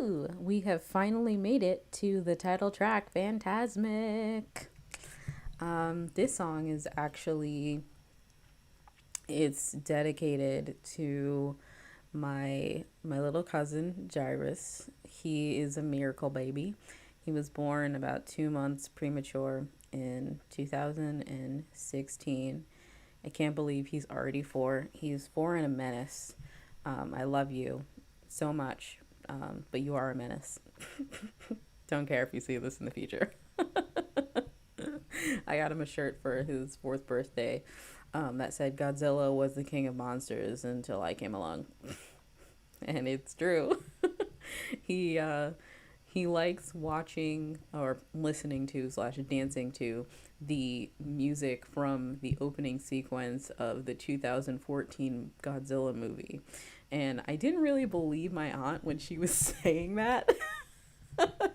Woo! We have finally made it to the title track, Phantasmic. This song is actually it's dedicated to my little cousin Jairus. He is a miracle baby. He was born about 2 months premature in 2016. I can't believe he's already four. He's four and a menace. I love you so much, but you are a menace. Don't care if you see this in the future. I got him a shirt for his fourth birthday that said Godzilla was the king of monsters until I came along. And it's true. he uh, he likes watching or listening to slash dancing to the music from the opening sequence of the 2014 Godzilla movie. And I didn't really believe my aunt when she was saying that.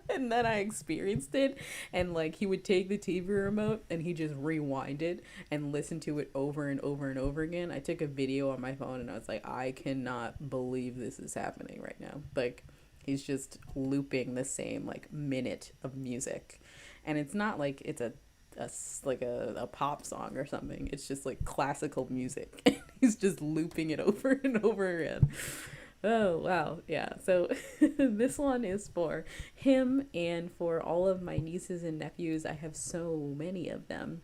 And then I experienced it, and like he would take the TV remote and he just rewind it and listen to it over and over and over again. I took a video on my phone and I was like, I cannot believe this is happening right now. Like he's just looping the same like minute of music, and it's not like it's a pop song or something. It's just like classical music. He's just looping it over and over again. Oh, wow. Yeah. So this one is for him and for all of my nieces and nephews. I have so many of them.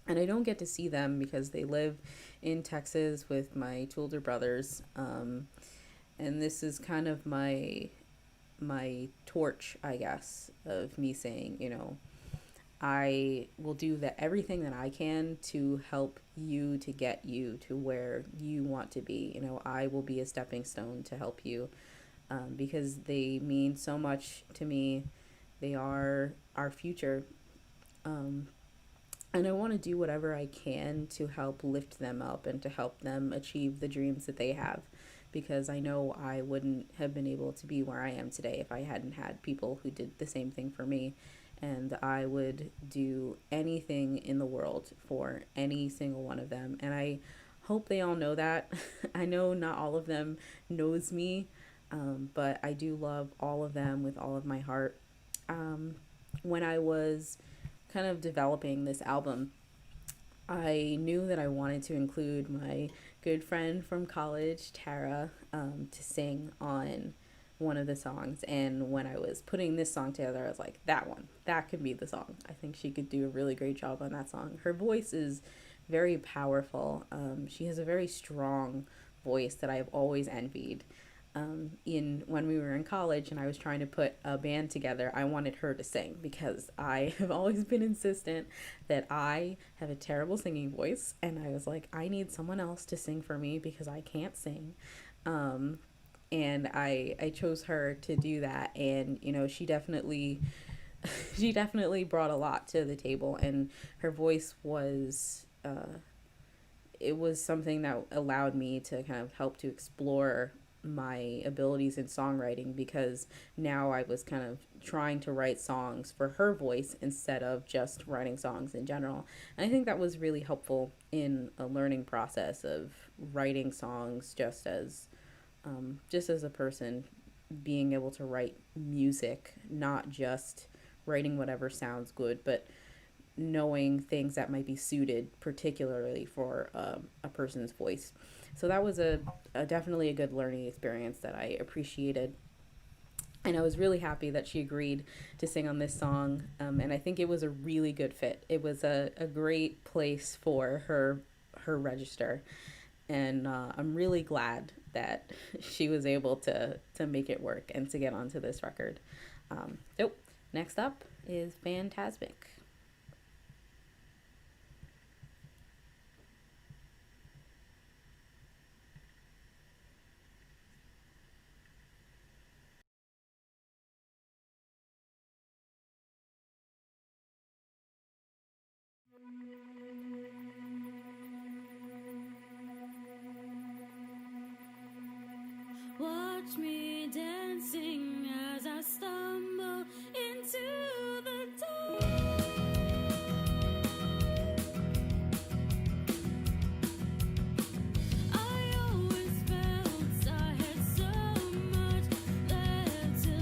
And I don't get to see them because they live in Texas with my two older brothers. And this is kind of my torch, I guess, of me saying, I will do everything that I can to help you to get you to where you want to be. I will be a stepping stone to help you, because they mean so much to me. They are our future. Um, and I want to do whatever I can to help lift them up and to help them achieve the dreams that they have. Because I know I wouldn't have been able to be where I am today if I hadn't had people who did the same thing for me. And I would do anything in the world for any single one of them. And I hope they all know that. I know not all of them knows me, but I do love all of them with all of my heart. When I was kind of developing this album, I knew that I wanted to include my good friend from college, Tara, to sing on one of the songs. And when I was putting this song together, I was like, that could be the song. I think she could do a really great job on that song. Her voice is very powerful. She has a very strong voice that I've always envied. In when we were in college and I was trying to put a band together, I wanted her to sing because I have always been insistent that I have a terrible singing voice, and I was like, I need someone else to sing for me because I can't sing. And I chose her to do that, and she definitely she definitely brought a lot to the table, and her voice was it was something that allowed me to kind of help to explore my abilities in songwriting, because now I was kind of trying to write songs for her voice instead of just writing songs in general. And I think that was really helpful in a learning process of writing songs just as a person, being able to write music, not just writing whatever sounds good, but knowing things that might be suited particularly for a person's voice. So that was a definitely a good learning experience that I appreciated. And I was really happy that she agreed to sing on this song. And I think it was a really good fit. It was a great place for her register. And I'm really glad that she was able to make it work and to get onto this record. Next up is Phantasmic. Watch me dancing as I stumble into the dark. I always felt I had so much left to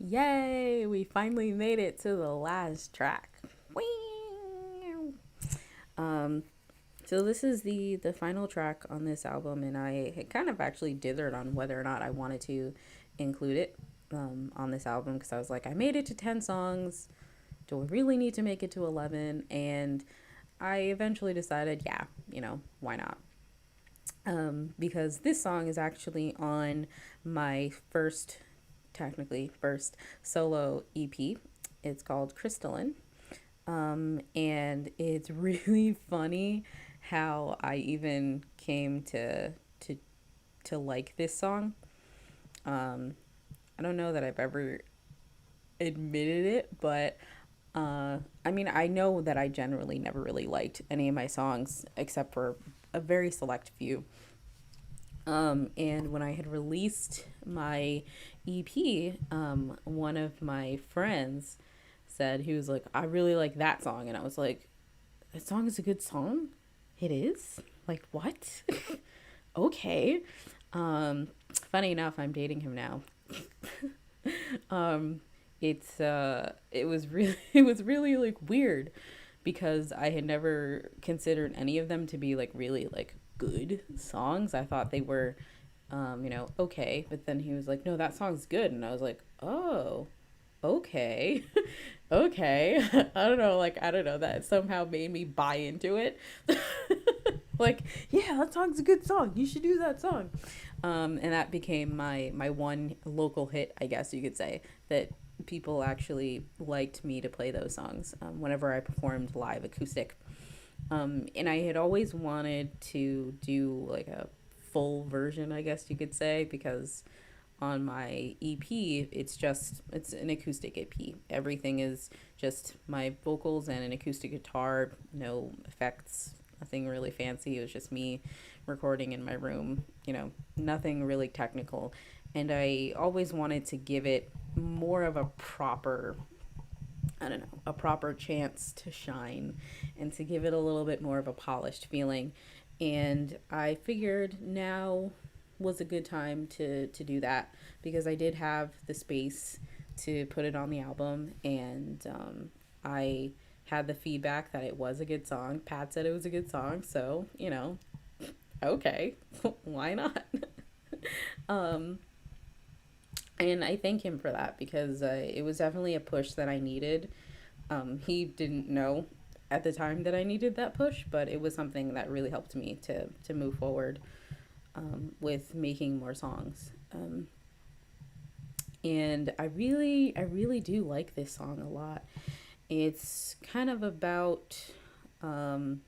Yay! We finally made it to the last track. Whee! Um, so this is the final track on this album, and I had kind of actually dithered on whether or not I wanted to include it on this album because I was like, I made it to 10 songs. Do I really need to make it to 11? And I eventually decided, yeah, why not? Because this song is actually on my technically first solo EP. It's called Crystalline. And it's really funny how I even came to like this song. Um, I don't know that I've ever admitted it, but I mean, I know that I generally never really liked any of my songs except for a very select few. And when I had released my EP, one of my friends said, he was like, I really like that song. And I was like, that song is a good song? It is? Like, what? Okay. Funny enough, I'm dating him now. um, it was really, it was really like weird because I had never considered any of them to be like really like good songs. I thought they were, okay. But then he was like, no, that song's good. And I was like, oh, okay. Okay. I don't know. That somehow made me buy into it. Like, yeah, that song's a good song. You should do that song. And that became my one local hit, I guess you could say, that people actually liked me to play those songs whenever I performed live acoustic. And I had always wanted to do like a full version, I guess you could say, because on my EP, it's an acoustic EP. Everything is just my vocals and an acoustic guitar, no effects, nothing really fancy. It was just me recording in my room, nothing really technical. And I always wanted to give it more of a proper, I don't know, a proper chance to shine and to give it a little bit more of a polished feeling. And I figured now was a good time to do that because I did have the space to put it on the album, and I had the feedback that it was a good song. Pat said it was a good song, so okay, why not? um, and I thank him for that because it was definitely a push that I needed. He didn't know at the time that I needed that push, but it was something that really helped me to move forward with making more songs. And I really do like this song a lot. It's kind of about um,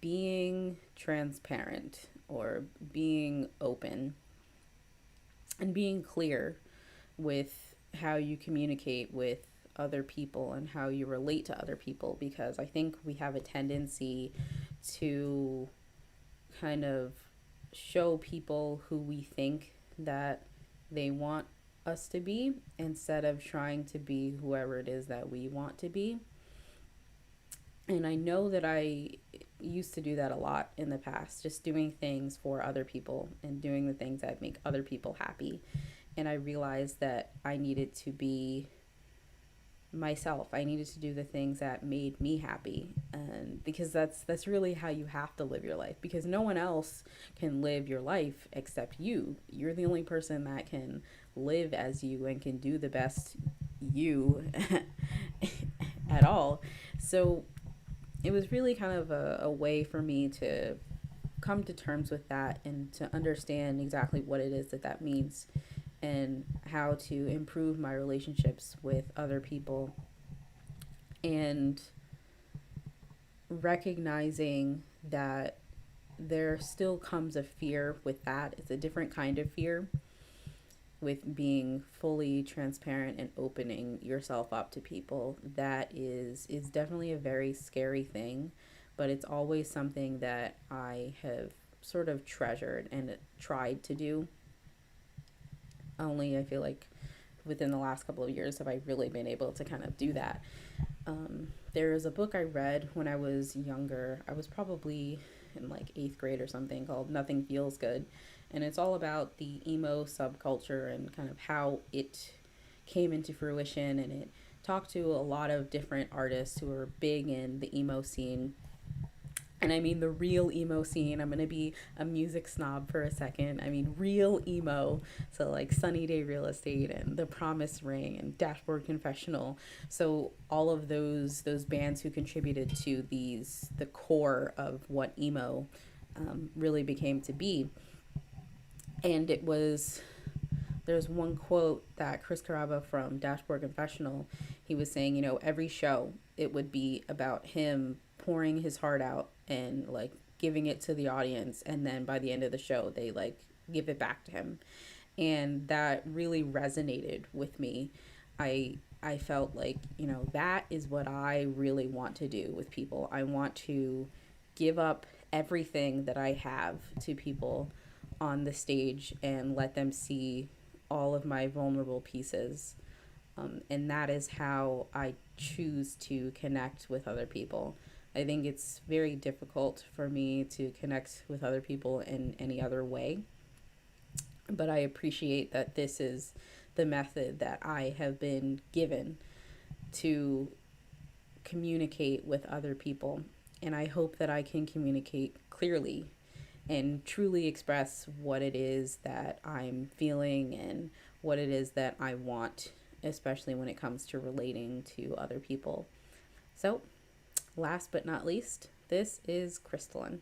being transparent or being open and being clear with how you communicate with other people and how you relate to other people, because I think we have a tendency to kind of show people who we think that they want us to be instead of trying to be whoever it is that we want to be. And I know that I used to do that a lot in the past, just doing things for other people and doing the things that make other people happy. And I realized that I needed to be myself. I needed to do the things that made me happy, and because that's really how you have to live your life, because no one else can live your life except you. You're the only person that can live as you and can do the best you at all. So it was really kind of a way for me to come to terms with that and to understand exactly what it is that that means and how to improve my relationships with other people, and recognizing that there still comes a fear with that. It's a different kind of fear with being fully transparent and opening yourself up to people. That is definitely a very scary thing, but it's always something that I have sort of treasured and tried to do. Only I feel like within the last couple of years have I really been able to kind of do that. There is a book I read when I was younger. I was probably in like eighth grade or something called Nothing Feels Good. And it's all about the emo subculture and kind of how it came into fruition. And it talked to a lot of different artists who are big in the emo scene, and I mean the real emo scene. I'm gonna be a music snob for a second. I mean real emo. So like Sunny Day Real Estate and The Promise Ring and Dashboard Confessional. So all of those bands who contributed to the core of what emo really became to be. And it was there's one quote that Chris Caraba from Dashboard Confessional, he was saying, you know, every show it would be about him pouring his heart out and like giving it to the audience, and then by the end of the show they like give it back to him. And that really resonated with me. I felt like, you know, that is what I really want to do with people. I want to give up everything that I have to people on the stage and let them see all of my vulnerable pieces. And that is how I choose to connect with other people. I think it's very difficult for me to connect with other people in any other way, but I appreciate that this is the method that I have been given to communicate with other people. And I hope that I can communicate clearly and truly express what it is that I'm feeling and what it is that I want, especially when it comes to relating to other people. So, last but not least, this is Crystalline.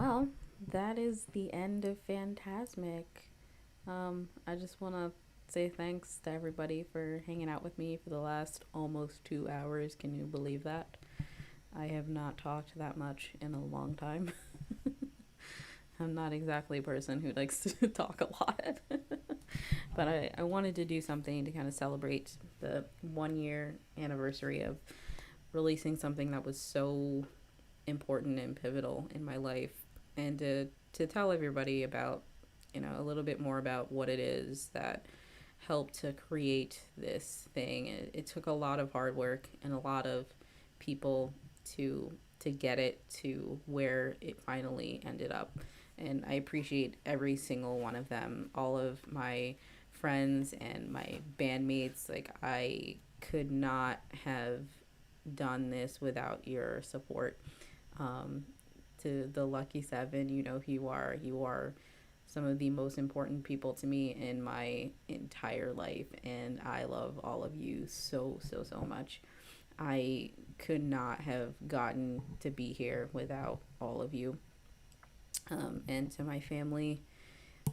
Well, that is the end of Phantasmic. I just want to say thanks to everybody for hanging out with me for the last almost 2 hours. Can you believe that? I have not talked that much in a long time. I'm not exactly a person who likes to talk a lot. But I wanted to do something to kind of celebrate the 1 year anniversary of releasing something that was so important and pivotal in my life, and to tell everybody about, a little bit more about what it is that helped to create this thing. It took a lot of hard work and a lot of people to get it to where it finally ended up. And I appreciate every single one of them, all of my friends and my bandmates. Like, I could not have done this without your support. um, to the Lucky Seven, you know who you are. You are some of the most important people to me in my entire life, and I love all of you so, so, so much. I could not have gotten to be here without all of you. And to my family,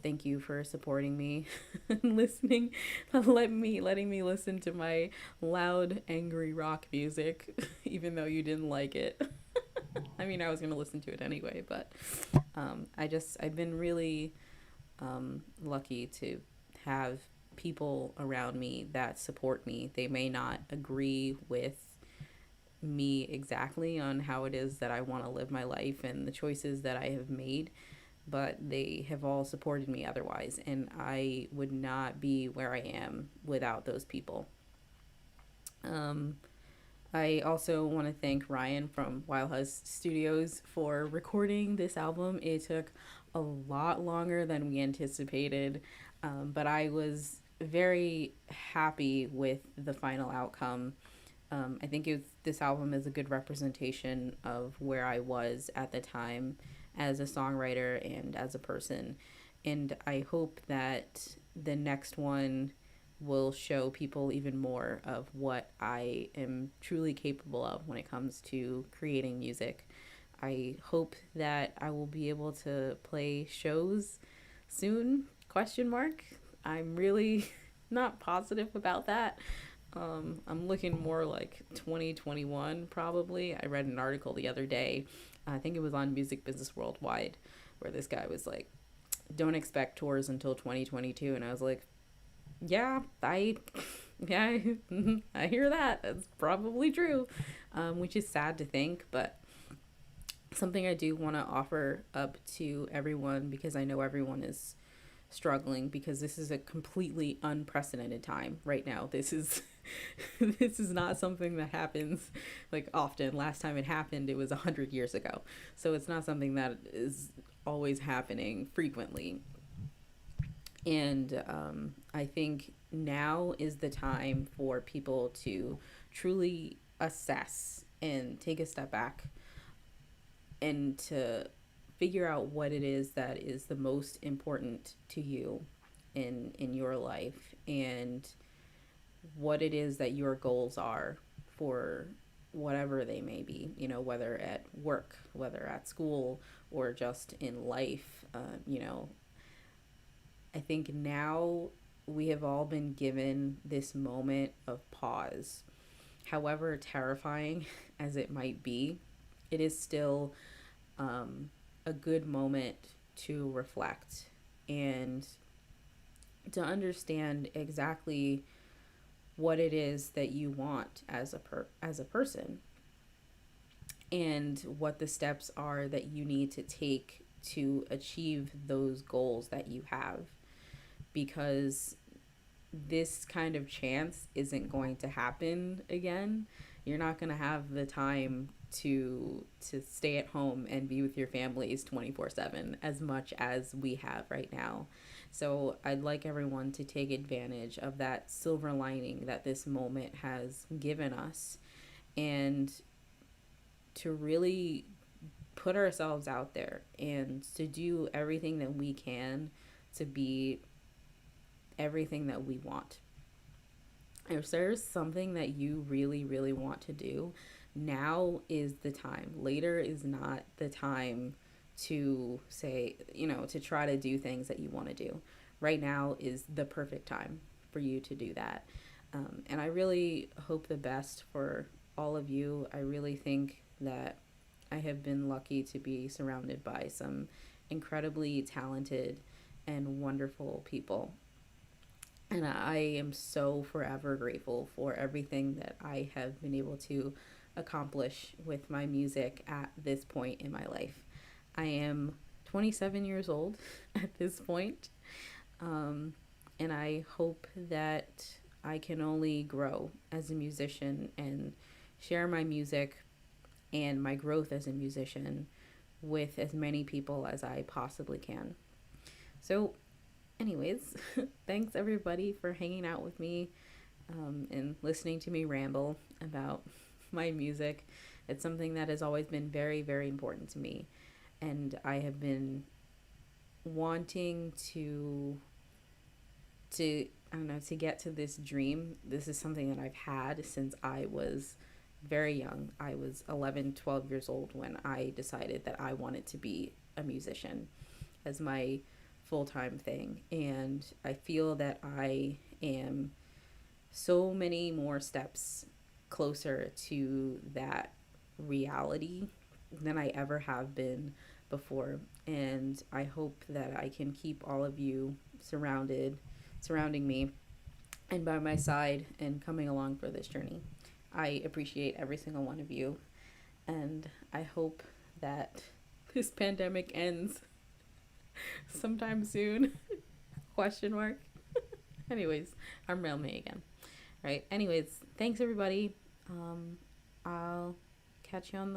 thank you for supporting me and listening, letting me listen to my loud, angry rock music, even though you didn't like it. I mean, I was gonna listen to it anyway, but I've been really lucky to have people around me that support me. They may not agree with me exactly on how it is that I want to live my life and the choices that I have made, but they have all supported me otherwise, and I would not be where I am without those people. Um, I also want to thank Ryan from Wild House Studios for recording this album. It took a lot longer than we anticipated, but I was very happy with the final outcome. I think this album is a good representation of where I was at the time as a songwriter and as a person. And I hope that the next one will show people even more of what I am truly capable of when it comes to creating music. I hope that I will be able to play shows soon. Question mark. I'm really not positive about that. I'm looking more like 2021 probably. I read an article the other day. I think it was on Music Business Worldwide, where this guy was like, "Don't expect tours until 2022," and I was like, "Yeah, yeah, I hear that. That's probably true," which is sad to think, but something I do want to offer up to everyone, because I know everyone is struggling, because this is a completely unprecedented time right now. This is this is not something that happens like often. Last time it happened, it was 100 years ago. So it's not something that is always happening frequently. And I think now is the time for people to truly assess and take a step back and to figure out what it is that is the most important to you in your life, and what it is that your goals are for whatever they may be, whether at work, whether at school, or just in life. I think now we have all been given this moment of pause. However terrifying as it might be, it is still a good moment to reflect and to understand exactly what it is that you want as a person, and what the steps are that you need to take to achieve those goals that you have, because this kind of chance isn't going to happen again. You're not going to have the time to stay at home and be with your families 24/7 as much as we have right now. So I'd like everyone to take advantage of that silver lining that this moment has given us, and to really put ourselves out there and to do everything that we can to be everything that we want. If there's something that you really, really want to do, now is the time. Later is not the time to say, to try to do things that you want to do. Right now is the perfect time for you to do that. And I really hope the best for all of you. I really think that I have been lucky to be surrounded by some incredibly talented and wonderful people. And I am so forever grateful for everything that I have been able to accomplish with my music at this point in my life. I am 27 years old at this point, um, and I hope that I can only grow as a musician and share my music and my growth as a musician with as many people as I possibly can. So, anyways, thanks everybody for hanging out with me, and listening to me ramble about my music. It's something that has always been very, very important to me. And I have been wanting to I don't know, to get to this dream. This is something that I've had since I was very young. I was 11, 12 years old when I decided that I wanted to be a musician as my full-time thing. And I feel that I am so many more steps closer to that reality than I ever have been before. And I hope that I can keep all of you surrounding me and by my side and coming along for this journey. I appreciate every single one of you, and I hope that this pandemic ends sometime soon. Question mark. Anyways, I'm real me again. Right. Anyways, thanks everybody. I'll catch you on the